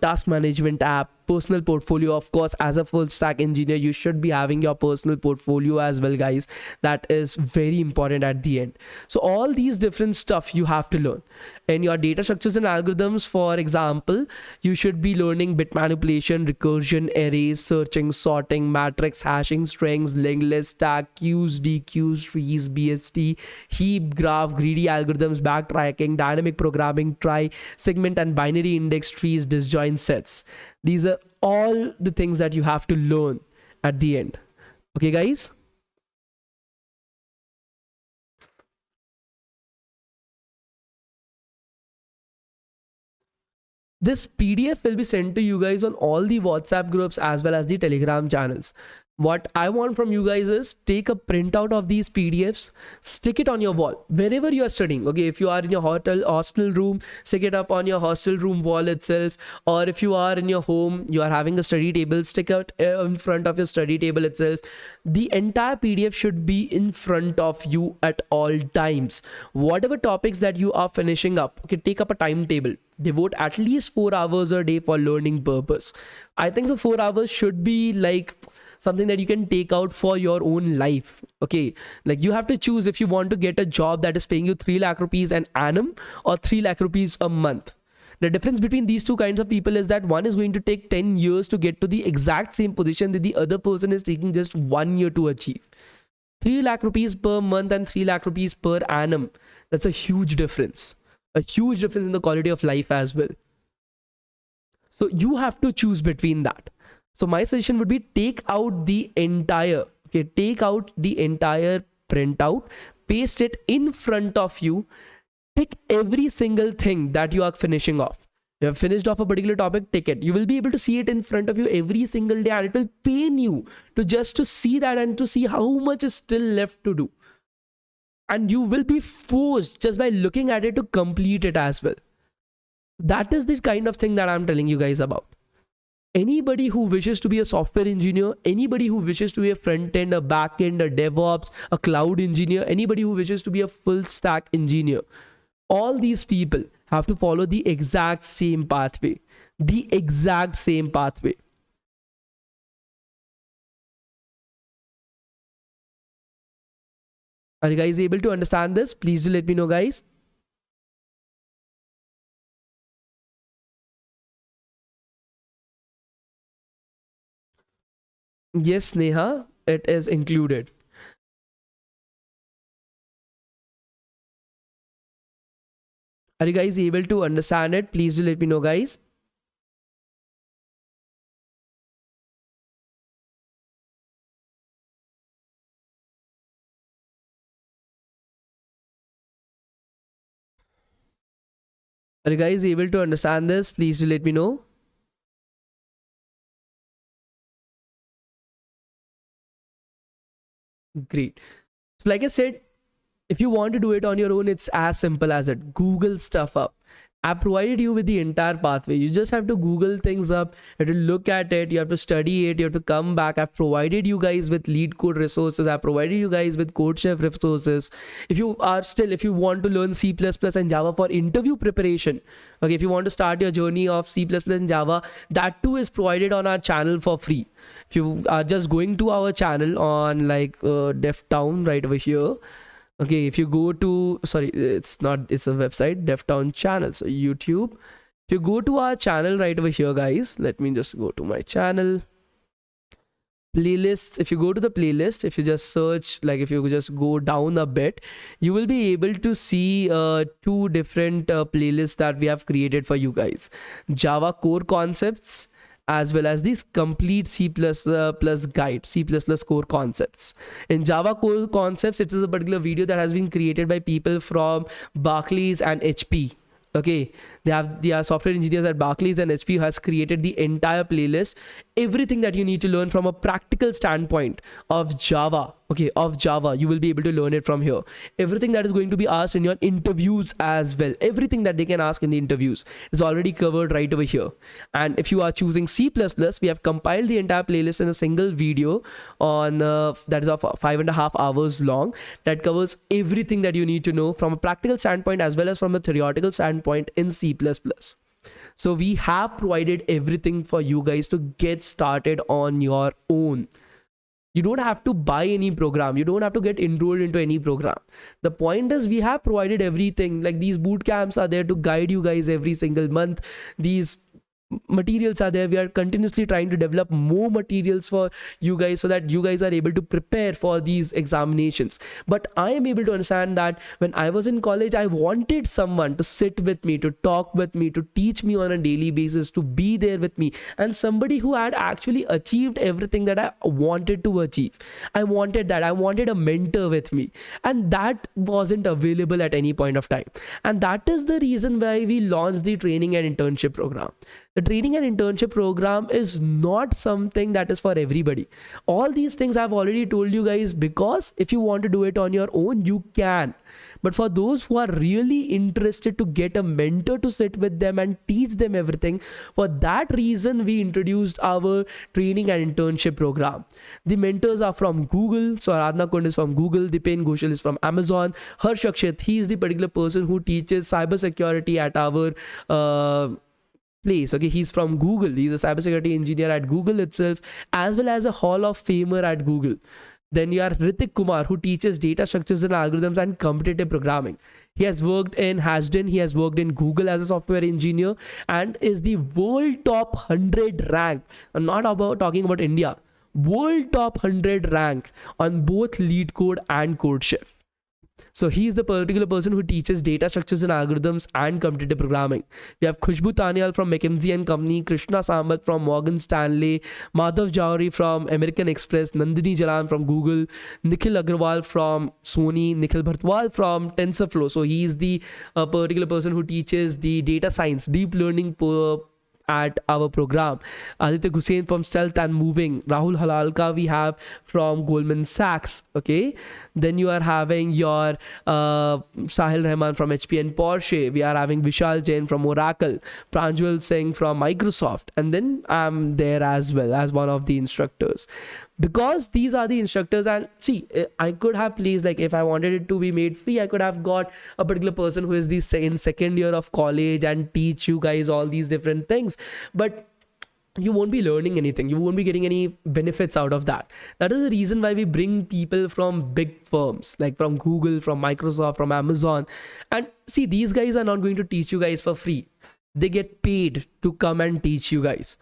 task management app, personal portfolio. Of course, as a full stack engineer, you should be having your personal portfolio as well, guys. That is very important at the end. So all these different stuff you have to learn. And your data structures and algorithms, for example, you should be learning bit manipulation, recursion, arrays, searching, sorting, matrix, hashing, strings, linked list, stack, queues, dequeues, trees, BST, heap, graph, greedy algorithms, backtracking, dynamic programming, try, segment and binary index trees, disjoint sets. These are all the things that you have to learn at the end. Okay, guys? This PDF will be sent to you guys on all the WhatsApp groups as well as the Telegram channels. What I want from you guys is take a printout of these PDFs, stick it on your wall wherever you are studying. Okay, if you are in your hostel room, stick it up on your hostel room wall itself. Or if you are in your home, you are having a study table, stick it in front of your study table itself. The entire PDF should be in front of you at all times. Whatever topics that you are finishing up, okay, take up a timetable. Devote at least 4 hours a day for learning purpose. I think so 4 hours should be like something that you can take out for your own life. Okay, like you have to choose if you want to get a job that is paying you 3 lakh rupees an annum or 3 lakh rupees a month. The difference between these two kinds of people is that one is going to take 10 years to get to the exact same position that the other person is taking just 1 year to achieve. 3 lakh rupees per month and 3 lakh rupees per annum. That's a huge difference. A huge difference in the quality of life as well. So you have to choose between that. So my suggestion would be take out the entire printout, paste it in front of you, pick every single thing that you are finishing off. You have finished off a particular topic, take it. You will be able to see it in front of you every single day, and it will pain you to see that and to see how much is still left to do. And you will be forced just by looking at it to complete it as well. That is the kind of thing that I'm telling you guys about. Anybody who wishes to be a software engineer, anybody who wishes to be a front end, a back end, a DevOps, a cloud engineer, anybody who wishes to be a full stack engineer, all these people have to follow the exact same pathway. The exact same pathway. Are you guys able to understand this? Please do let me know, guys. Yes, Neha, it is included. Are you guys able to understand it? Please do let me know, guys. Are you guys able to understand this? Please do let me know. Great. So like I said, if you want to do it on your own, it's as simple as it. Google stuff up. I've provided you with the entire pathway. You just have to Google things up. You have to look at it. You have to study it. You have to come back. I've provided you guys with lead code resources. I've provided you guys with code chef resources. If you want to learn C++ and Java for interview preparation, okay, if you want to start your journey of C++ and Java, that too is provided on our channel for free. If you are just going to our channel on like DevTown right over here, okay, if you go to, sorry, it's a website, DevTown channel, so YouTube. If you go to our channel right over here, guys, let me just go to my channel. Playlists, if you go to the playlist, if you just search, like if you just go down a bit, you will be able to see 2 different playlists that we have created for you guys. Java core concepts, as well as these complete C++ guide, C++ core concepts. In Java core concepts, it is a particular video that has been created by people from Barclays and HP. Okay, they are software engineers at Barclays and HP has created the entire playlist, everything that you need to learn from a practical standpoint of Java. Okay, of Java, you will be able to learn it from here. Everything that is going to be asked in your interviews as well, everything that they can ask in the interviews is already covered right over here. And if you are choosing C++, we have compiled the entire playlist in a single video on that is of 5.5 hours long, that covers everything that you need to know from a practical standpoint as well as from a theoretical standpoint in C++. So we have provided everything for you guys to get started on your own. You don't have to buy any program. You don't have to get enrolled into any program. The point is we have provided everything. Like these boot camps are there to guide you guys every single month. These materials are there. We are continuously trying to develop more materials for you guys so that you guys are able to prepare for these examinations. But I am able to understand that when I was in college, I wanted someone to sit with me, to talk with me, to teach me on a daily basis, to be there with me, and somebody who had actually achieved everything that I wanted to achieve. I wanted that. I wanted a mentor with me, and that wasn't available at any point of time. And that is the reason why we launched the training and internship program. The training and internship program is not something that is for everybody. All these things I've already told you guys, because if you want to do it on your own, you can. But for those who are really interested to get a mentor to sit with them and teach them everything, for that reason we introduced our training and internship program. The mentors are from Google. So Aradhana Kund is from Google, Dipen Ghoshal is from Amazon, Harsh Akshit, he is the particular person who teaches cybersecurity at our place. Okay, he's from Google. He's a cybersecurity engineer at Google itself, as well as a Hall of Famer at Google. Then you are Ritik Kumar, who teaches data structures and algorithms and competitive programming. He has worked in Hasden, he has worked in Google as a software engineer, and is the world top 100 rank. I'm not talking about India. World top 100 rank on both Lead Code and CodeChef. So he's the particular person who teaches data structures and algorithms and competitive programming. We have Khushbu Tanial from McKinsey and Company, Krishna Sampath from Morgan Stanley, Madhav Jowhari from American Express, Nandini Jalan from Google, Nikhil Agrawal from Sony, Nikhil Bhartwal from TensorFlow. So he's the particular person who teaches the data science, deep learning at our program. Aditya Hussain from Stealth and Moving, Rahul Halalka we have from Goldman Sachs. Okay, then you are having your Sahil Rahman from HP and Porsche. We are having Vishal Jain from Oracle, Pranjwal Singh from Microsoft, and then I'm there as well as one of the instructors. Because these are the instructors, and see, I could have placed, like if I wanted it to be made free, I could have got a particular person who is in second year of college and teach you guys all these different things. But you won't be learning anything. You won't be getting any benefits out of that. That is the reason why we bring people from big firms, like from Google, from Microsoft, from Amazon. And see, these guys are not going to teach you guys for free. They get paid to come and teach you guys.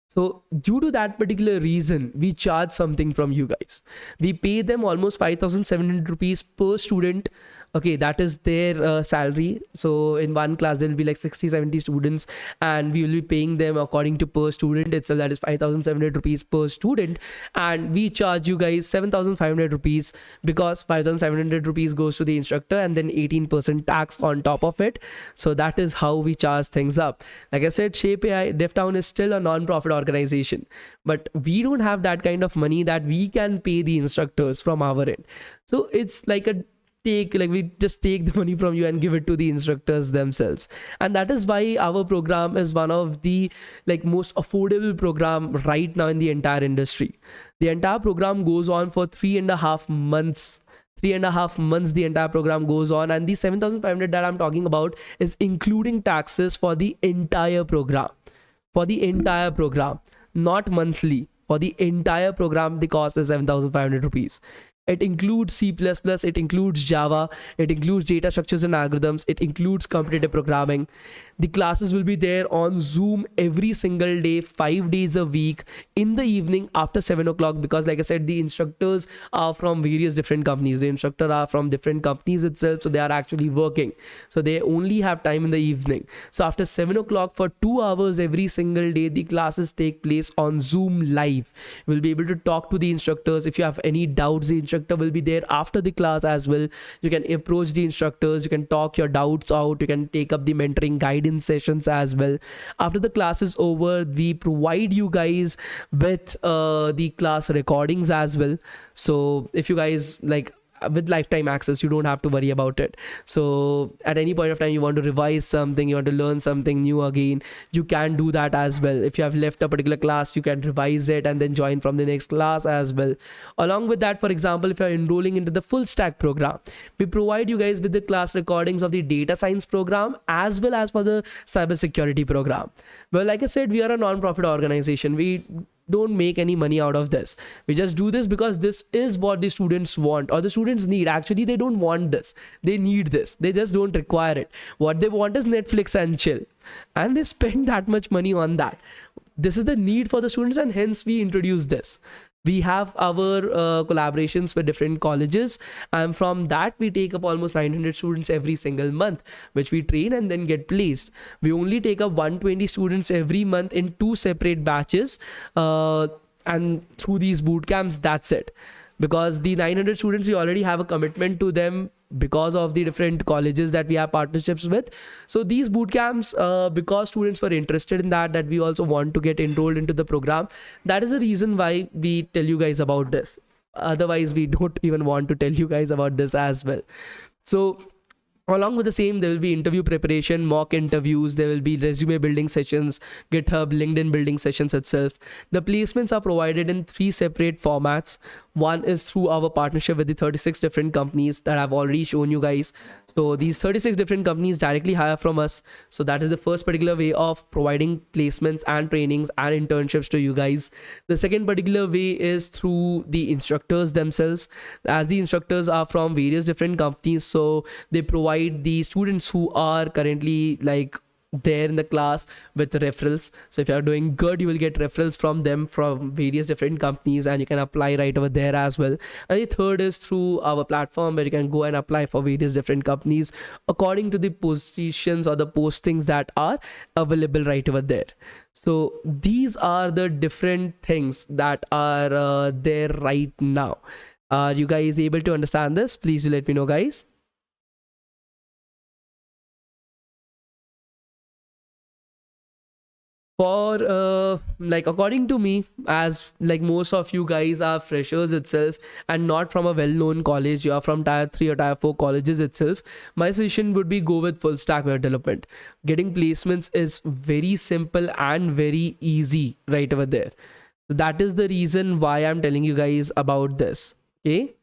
So due to that particular reason, we charge something from you guys. We pay them almost 5,700 rupees per student. Okay, that is their salary. So in one class, there will be like 60-70 students, and we will be paying them according to per student itself. That is 5,700 rupees per student. And we charge you guys 7,500 rupees because 5,700 rupees goes to the instructor and then 18% tax on top of it. So that is how we charge things up. Like I said, Shape AI, DevTown is still a non-profit organization, but we don't have that kind of money that we can pay the instructors from our end. So it's like we just take the money from you and give it to the instructors themselves. And that is why our program is one of the most affordable program right now in the entire industry. The entire program goes on for 3.5 months. 3.5 months the entire program goes on, and the 7,500 that I'm talking about is including taxes for the entire program. For the entire program, not monthly. For the entire program, the cost is 7,500 rupees. It includes C++, it includes Java, it includes data structures and algorithms, it includes competitive programming. The classes will be there on Zoom every single day, 5 days a week, in the evening after 7 o'clock, because like I said, the instructors are from various different companies. The instructors are from different companies itself, so they are actually working. So they only have time in the evening. So after 7 o'clock for 2 hours every single day, the classes take place on Zoom live. We'll be able to talk to the instructors. If you have any doubts, the instructors instructor will be there after the class as well. You can approach the instructors, you can talk your doubts out, you can take up the mentoring guidance sessions as well. After the class is over, we provide you guys with the class recordings as well. So if you guys like, with lifetime access, you don't have to worry about it. So at any point of time you want to revise something, you want to learn something new again, you can do that as well. If you have left a particular class, you can revise it and then join from the next class as well. Along with that, for example, if you're enrolling into the full stack program, we provide you guys with the class recordings of the data science program as well as for the cybersecurity program. Well, like I said, we are a non-profit organization. We don't make any money out of this. We just do this because this is what the students want or the students need. Actually, they don't want this, they need this, they just don't require it. What they want is Netflix and chill, and they spend that much money on that. This is the need for the students, and hence we introduce this. We have our collaborations with different colleges, and from that we take up almost 900 students every single month, which we train and then get placed. We only take up 120 students every month in 2 separate batches, and through these boot camps, that's it. Because the 900 students, we already have a commitment to them because of the different colleges that we have partnerships with. So these boot camps, because students were interested in that we also want to get enrolled into the program, that is the reason why we tell you guys about this. Otherwise we don't even want to tell you guys about this as well. So along with the same, there will be interview preparation, mock interviews, there will be resume building sessions, GitHub, LinkedIn building sessions itself. The placements are provided in 3 separate formats. One is through our partnership with the 36 different companies that I've already shown you guys. So these 36 different companies directly hire from us. So that is the first particular way of providing placements and trainings and internships to you guys. The second particular way is through the instructors themselves, as the instructors are from various different companies. So they provide the students who are currently like there in the class with referrals. So if you are doing good, you will get referrals from them from various different companies, and you can apply right over there as well. And the third is through our platform, where you can go and apply for various different companies according to the positions or the postings that are available right over there. So these are the different things that are there right now. Are you guys able to understand this? Please do let me know, guys. For like, according to me, as like most of you guys are freshers itself and not from a well-known college, you are from tier 3 or tier 4 colleges itself, my suggestion would be go with full stack web development. Getting placements is very simple and very easy right over there. That is the reason why I'm telling you guys about this. Okay,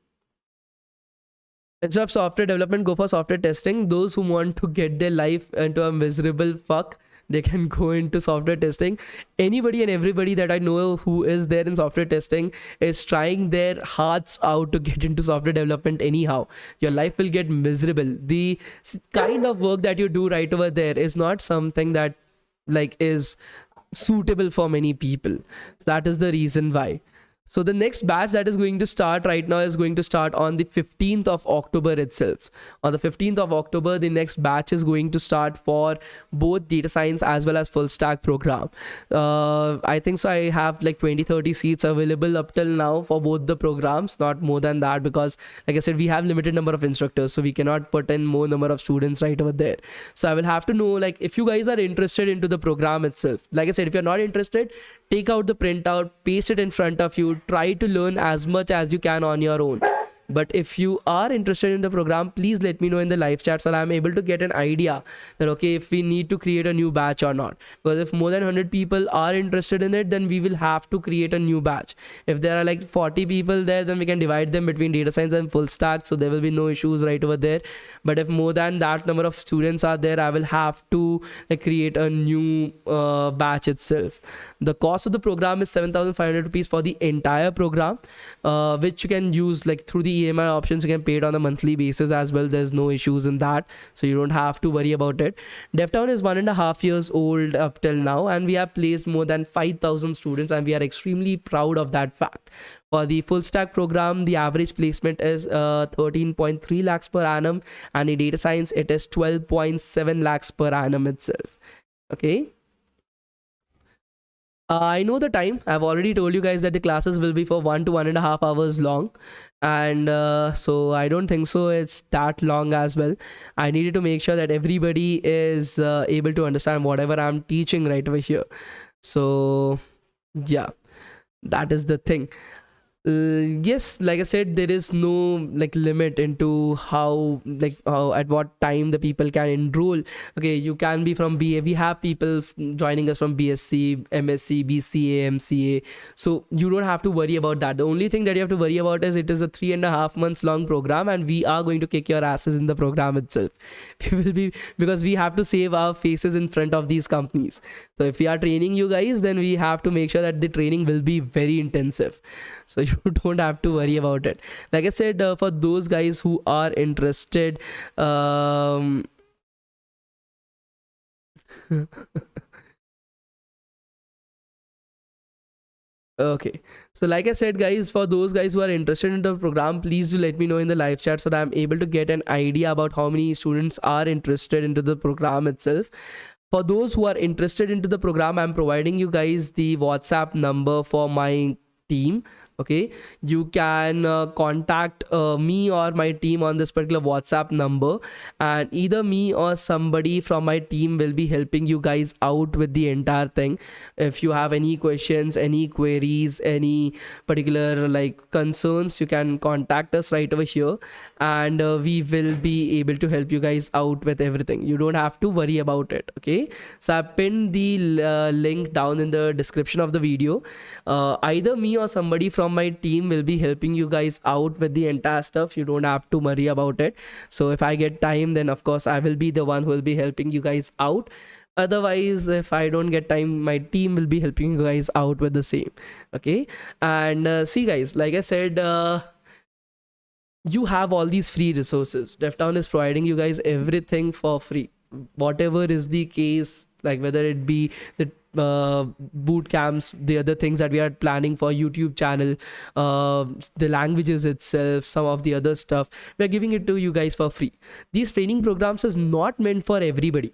instead of software development, go for software testing. Those who want to get their life into a miserable fuck, they can go into software testing. Anybody and everybody that I know who is there in software testing is trying their hearts out to get into software development anyhow. Your life will get miserable. The kind of work that you do right over there is not something that like is suitable for many people. That is the reason why. So the next batch that is going to start right now is going to start on the 15th of October itself. On the 15th of October, the next batch is going to start for both data science as well as full stack program. I think so I have like 20-30 seats available up till now for both the programs, not more than that, because like I said, we have limited number of instructors, so we cannot put in more number of students right over there. So I will have to know, like, if you guys are interested into the program itself. Like I said, if you're not interested, take out the printout, paste it in front of you, try to learn as much as you can on your own. But if you are interested in the program, please let me know in the live chat so I'm able to get an idea that okay, if we need to create a new batch or not. Because if more than 100 people are interested in it, then we will have to create a new batch. If there are like 40 people there, then we can divide them between data science and full stack, so there will be no issues right over there. But if more than that number of students are there, I will have to like create a new batch itself. The cost of the program is 7,500 rupees for the entire program, which you can use like through the EMI options. You can pay it on a monthly basis as well. There's no issues in that, so you don't have to worry about it. DevTown is 1.5 years old up till now, and we have placed more than 5,000 students, and we are extremely proud of that fact. For the full stack program, the average placement is 13.3 lakhs per annum, and in data science, it is 12.7 lakhs per annum itself. Okay. I know the time. I've already told you guys that the classes will be for 1 to 1.5 hours long, and so I don't think so it's that long as well. I needed to make sure that everybody is able to understand whatever I'm teaching right over here. So yeah, that is the thing. Yes, like I said, there is no like limit into how at what time the people can enroll. Okay, you can be from BA. We have people joining us from BSc, MSc, BCA, MCA. So you don't have to worry about that. The only thing that you have to worry about is it is a 3.5 months long program, and we are going to kick your asses in the program itself. We will be, because we have to save our faces in front of these companies. So if we are training you guys, then we have to make sure that the training will be very intensive. So you don't have to worry about it. Like I said, for those guys who are interested, okay, so like I said, guys, for those guys who are interested in the program, please do let me know in the live chat so that I'm able to get an idea about how many students are interested into the program itself. For those who are interested into the program, I'm providing you guys the WhatsApp number for my team. Okay, you can contact me or my team on this particular WhatsApp number, and either me or somebody from my team will be helping you guys out with the entire thing. If you have any questions, any queries, any particular like concerns, you can contact us right over here, and we will be able to help you guys out with everything. You don't have to worry about it. Okay, so I pinned the link down in the description of the video. Either me or somebody from my team will be helping you guys out with the entire stuff. You don't have to worry about it. So if I get time, then of course I will be the one who will be helping you guys out. Otherwise, if I don't get time, my team will be helping you guys out with the same. Okay, and see guys, like I said, you have all these free resources. DevTown is providing you guys everything for free, whatever is the case, like whether it be the boot camps, the other things that we are planning for YouTube channel, the languages itself, some of the other stuff, we are giving it to you guys for free. These training programs is not meant for everybody.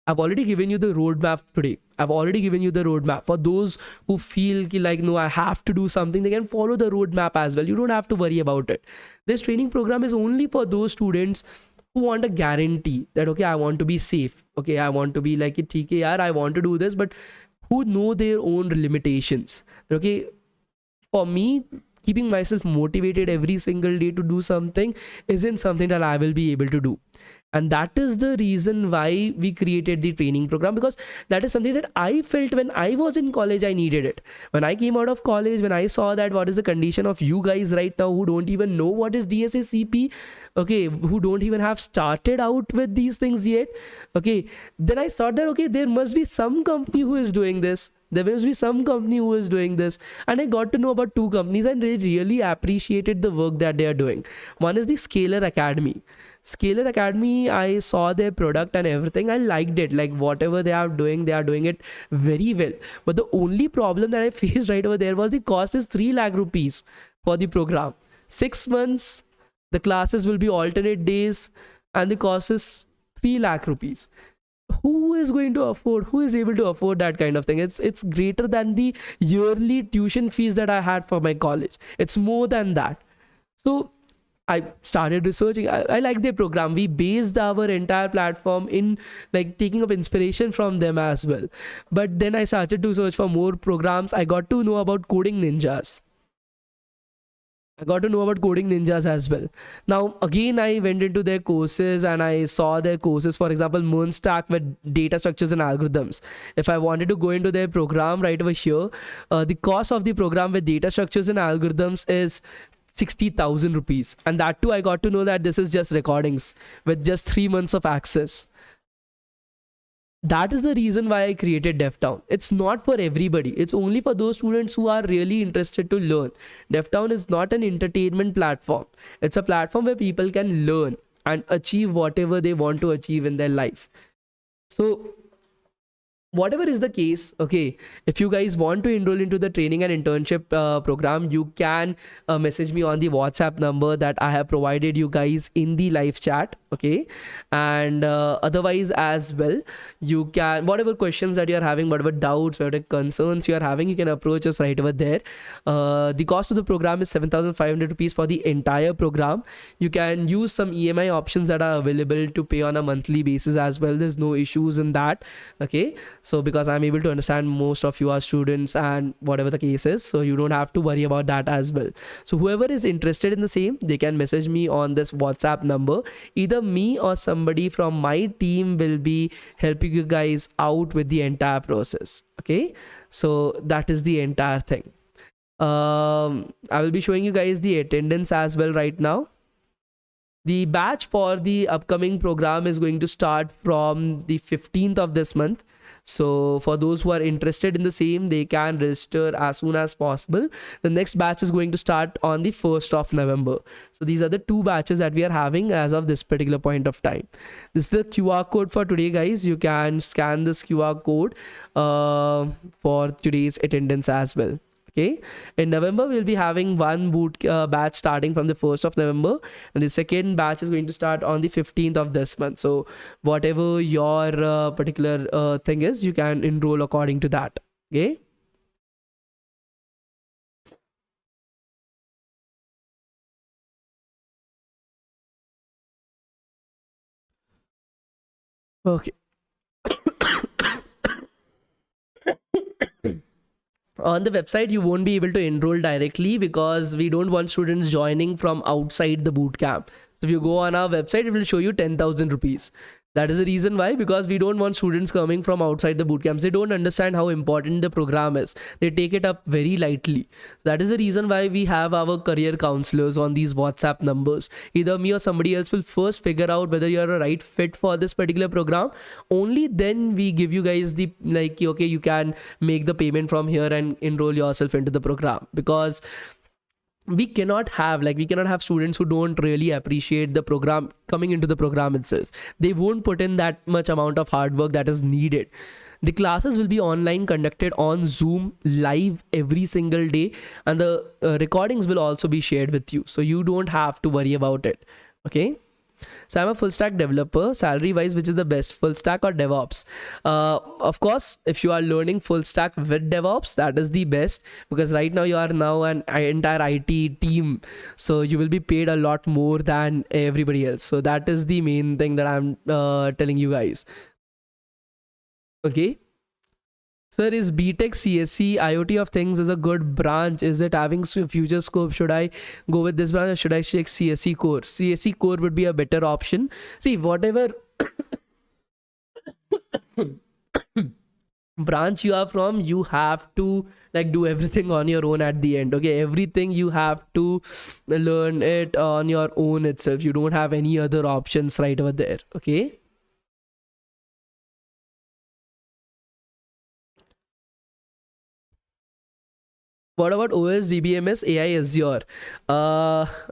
I've already given you the roadmap today. I've already given you the roadmap. For those who feel like, no, I have to do something, they can follow the roadmap as well. You don't have to worry about it. This training program is only for those students who want a guarantee that, okay, I want to be safe. Okay, I want to be like, okay, yaar, I want to do this, but who know their own limitations. Okay, for me, keeping myself motivated every single day to do something isn't something that I will be able to do. And that is the reason why we created the training program, because that is something that I felt when I was in college, I needed it. When I came out of college, when I saw that what is the condition of you guys right now who don't even know what is DSACP, okay, who don't even have started out with these things yet, okay, then I thought that, okay, there must be some company who is doing this. There must be some company who is doing this. And I got to know about two companies and they really appreciated the work that they are doing. One is the Scalar Academy. Scalar Academy, I saw their product and everything. I liked it. Like whatever they are doing it very well. But the only problem that I faced right over there was the cost is 3 lakh rupees for the program. 6 months, the classes will be alternate days, and the cost is 3 lakh rupees. Who is going to afford, who is able to afford that kind of thing? It's greater than the yearly tuition fees that I had for my college. It's more than that. So I started researching. I like their program. We based our entire platform in like taking up inspiration from them as well. But then I started to search for more programs. I got to know about Coding Ninjas. As well. Now, again, I went into their courses and I saw their courses, for example, Moonstack with data structures and algorithms. If I wanted to go into their program right over here, the cost of the program with data structures and algorithms is 60,000 rupees. And that too, I got to know that this is just recordings with just 3 months of access. That is the reason why I created DevTown. It's not for everybody. It's only for those students who are really interested to learn. DevTown is not an entertainment platform. It's a platform where people can learn and achieve whatever they want to achieve in their life. So whatever is the case, okay, if you guys want to enroll into the training and internship program, you can message me on the WhatsApp number that I have provided you guys in the live chat. Okay. And otherwise as well, you can, whatever questions that you're having, whatever doubts, whatever concerns you're having, you can approach us right over there. The cost of the program is 7,500 rupees for the entire program. You can use some EMI options that are available to pay on a monthly basis as well. There's no issues in that. Okay. So because I'm able to understand most of you are students and whatever the case is, so you don't have to worry about that as well. So whoever is interested in the same, they can message me on this WhatsApp number. Either me or somebody from my team will be helping you guys out with the entire process. Okay. So that is the entire thing. I will be showing you guys the attendance as well right now. The batch for the upcoming program is going to start from the 15th of this month. So for those who are interested in the same, they can register as soon as possible. The next batch is going to start on the 1st of November. So these are the two batches that we are having as of this particular point of time. This is the QR code for today, guys. You can scan this QR code for today's attendance as well. Okay. In November, we'll be having one boot batch starting from the 1st of November, and the second batch is going to start on the 15th of this month. So whatever your particular thing is, you can enroll according to that. Okay. Okay. On the website, you won't be able to enroll directly because we don't want students joining from outside the boot camp. So if you go on our website, it will show you 10,000 rupees. That is the reason why, because we don't want students coming from outside the boot camps. They don't understand how important the program is. They take it up very lightly. That is the reason why we have our career counselors on these WhatsApp numbers. Either me or somebody else will first figure out whether you're a right fit for this particular program. Only then we give you guys the, like, okay, you can make the payment from here and enroll yourself into the program. Because we cannot have students who don't really appreciate the program coming into the program itself. They won't put in that much amount of hard work that is needed. The classes will be online, conducted on Zoom live every single day, and the recordings will also be shared with you, so you don't have to worry about it. Okay. So I'm a full stack developer. Salary wise, which is the best, full stack or DevOps? Of course, if you are learning full stack with DevOps, that is the best, because right now you are now an entire IT team. So you will be paid a lot more than everybody else. So that is the main thing that I'm telling you guys. Okay. Sir, is BTech CSC IoT of things is a good branch? Is it having future scope? Should I go with this branch or should I check CSC core? CSC core would be a better option. See, whatever branch you are from, you have to like do everything on your own at the end. Okay, everything you have to learn it on your own itself. You don't have any other options right over there. Okay. What about OS, DBMS, AI, Azure?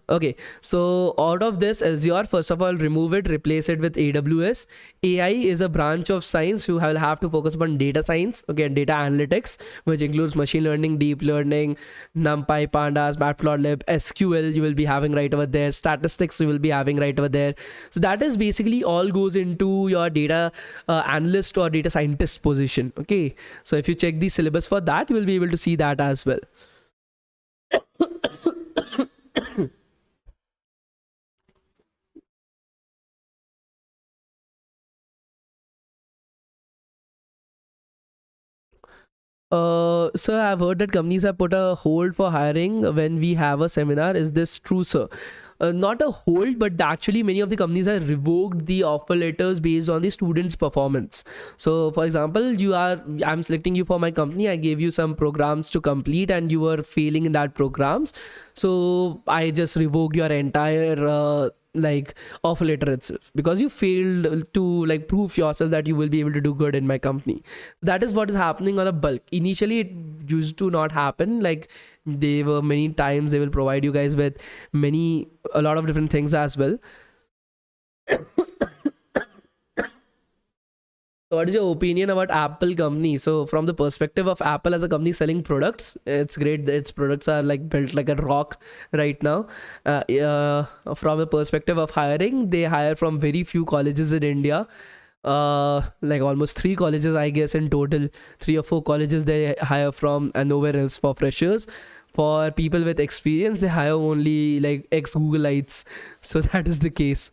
Okay, so out of this Azure, first of all, remove it, replace it with AWS. AI is a branch of science. You will have to focus upon data science, okay, and data analytics, which includes machine learning, deep learning, NumPy, Pandas, Matplotlib, SQL. You will be having right over there. Statistics you will be having right over there. So that is basically all goes into your data analyst or data scientist position. Okay, so if you check the syllabus for that, you will be able to see that as well. Sir, I've heard that companies have put a hold for hiring when we have a seminar. Is this true, sir? Not a hold, but actually many of the companies have revoked the offer letters based on the students' performance. So for example, I'm selecting you for my company. I gave you some programs to complete and you were failing in that programs. So I just revoked your entire like offer letter itself because you failed to like prove yourself that you will be able to do good in my company. That is what is happening on a bulk. Initially it used to not happen. Like they were many times they will provide you guys with a lot of different things as well. So what is your opinion about Apple company? So from the perspective of Apple as a company selling products, it's great that its products are like built like a rock right now. From the perspective of hiring, they hire from very few colleges in India. Like almost three colleges, I guess, in total. 3 or 4 colleges they hire from, and nowhere else for freshers. For people with experience, they hire only like ex Googleites. So that is the case.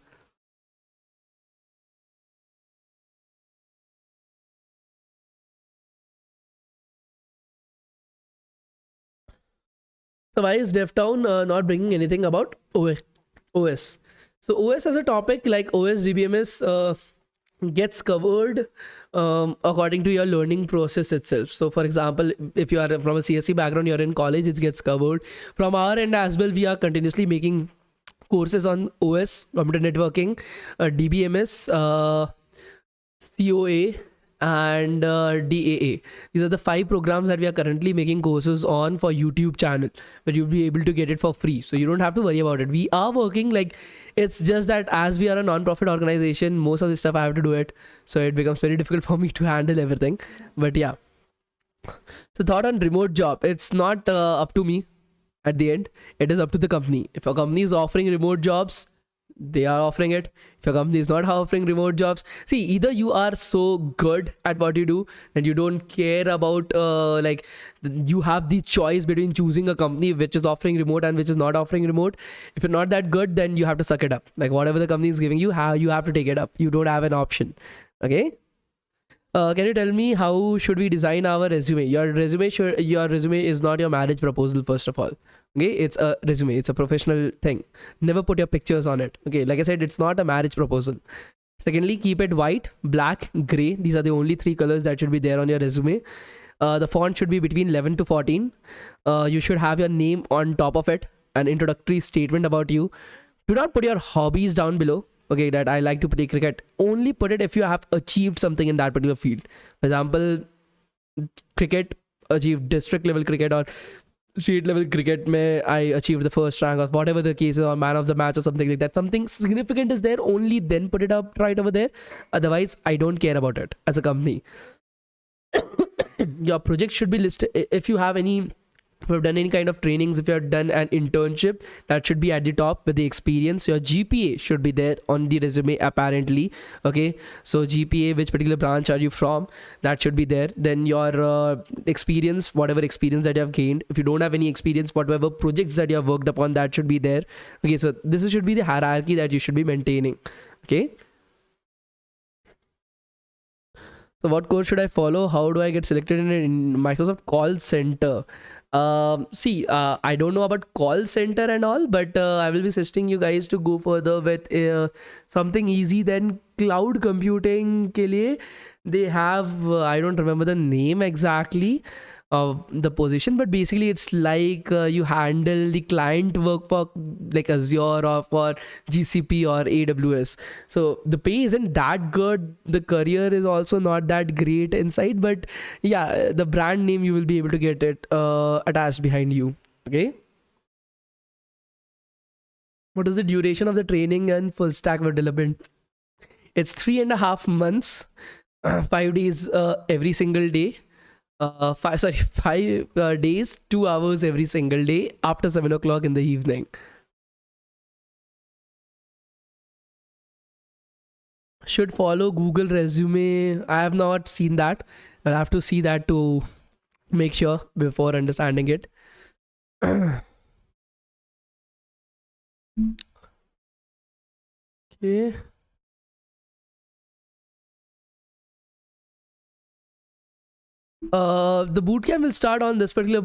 So why is DevTown not bringing anything about OS? So OS as a topic, like OS DBMS, gets covered according to your learning process itself. So for example, if you are from a CSC background, you're in college, it gets covered. From our end as well, we are continuously making courses on OS, computer networking, DBMS, COA, and DAA. These are the 5 programs that we are currently making courses on for YouTube channel, but you'll be able to get it for free. So you don't have to worry about it. We are working like, it's just that as we are a non-profit organization, most of the stuff I have to do it. So it becomes very difficult for me to handle everything. But yeah. So thought on remote job. It's not up to me at the end. It is up to the company. If a company is offering remote jobs, they are offering it. If your company is not offering remote jobs, see, either you are so good at what you do that you don't care about like you have the choice between choosing a company which is offering remote and which is not offering remote. If you're not that good, then you have to suck it up. Like whatever the company is giving you, how you have to take it up. You don't have an option. Okay. Can you tell me how should we design our resume? Your resume is not your marriage proposal, first of all. Okay, it's a resume. It's a professional thing. Never put your pictures on it. Okay, like I said, it's not a marriage proposal. Secondly, keep it white, black, gray. These are the only 3 colors that should be there on your resume. The font should be between 11 to 14. You should have your name on top of it, an introductory statement about you. Do not put your hobbies down below. Okay, that I like to play cricket. Only put it if you have achieved something in that particular field. For example, cricket, achieved district level cricket or state level cricket may I achieved the first rank or whatever the case is, or man of the match or something like that. Something significant is there, only then put it up right over there. Otherwise, I don't care about it as a company. Your project should be listed. If you have any, if you have done any kind of trainings, if you have done an internship, that should be at the top with the experience. Your GPA should be there on the resume apparently. Okay, so GPA, which particular branch are you from, that should be there. Then your experience, whatever experience that you have gained. If you don't have any experience, whatever projects that you have worked upon, that should be there. Okay, so this should be the hierarchy that you should be maintaining. Okay, so what course should I follow? How do I get selected in Microsoft call center? See, I don't know about call center and all, but I will be suggesting you guys to go further with something easy than cloud computing ke liye. They have, I don't remember the name exactly of the position, but basically it's like you handle the client work for like Azure or for GCP or AWS. So the pay isn't that good. The career is also not that great inside, but yeah, the brand name you will be able to get it attached behind you. Okay. What is the duration of the training and full stack development? It's 3.5 months, 5 days every single day. 5 days, 2 hours every single day after 7 o'clock in the evening. Should follow Google resume. I have not seen that. I'll have to see that to make sure before understanding it. Okay. The bootcamp will start on this particular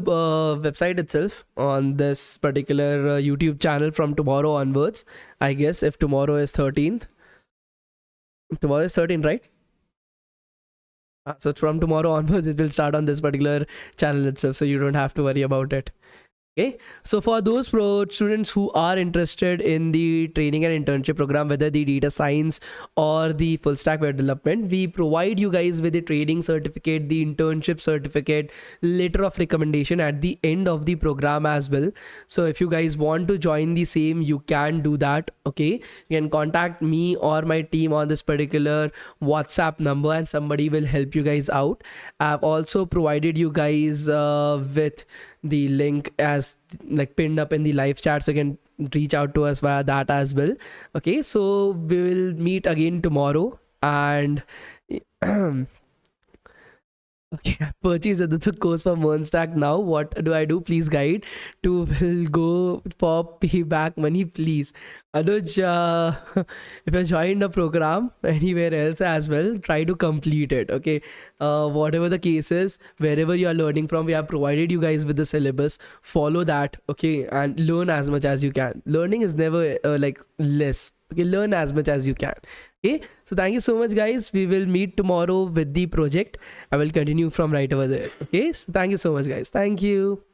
website itself, on this particular YouTube channel from tomorrow onwards. I guess if tomorrow is 13th. Tomorrow is 13th, right? So from tomorrow onwards, it will start on this particular channel itself. So you don't have to worry about it. Okay, so for those students who are interested in the training and internship program, whether the data science or the full stack web development, we provide you guys with the training certificate, the internship certificate, letter of recommendation at the end of the program as well. So if you guys want to join the same, you can do that. Okay, you can contact me or my team on this particular WhatsApp number and somebody will help you guys out. I've also provided you guys with the link as like pinned up in the live chat, so you can reach out to us via that as well. Okay, so we will meet again tomorrow. And okay, I purchased the course for Stack now. What do I do? Please guide to will go for payback money, please. Anuj, if you joined a program anywhere else as well, try to complete it. Okay, whatever the case is, wherever you are learning from, we have provided you guys with the syllabus. Follow that, okay, and learn as much as you can. Learning is never like less. Okay, learn as much as you can. Okay, so thank you so much, guys. We will meet tomorrow with the project. I will continue from right over there. Okay, so thank you so much, guys. Thank you.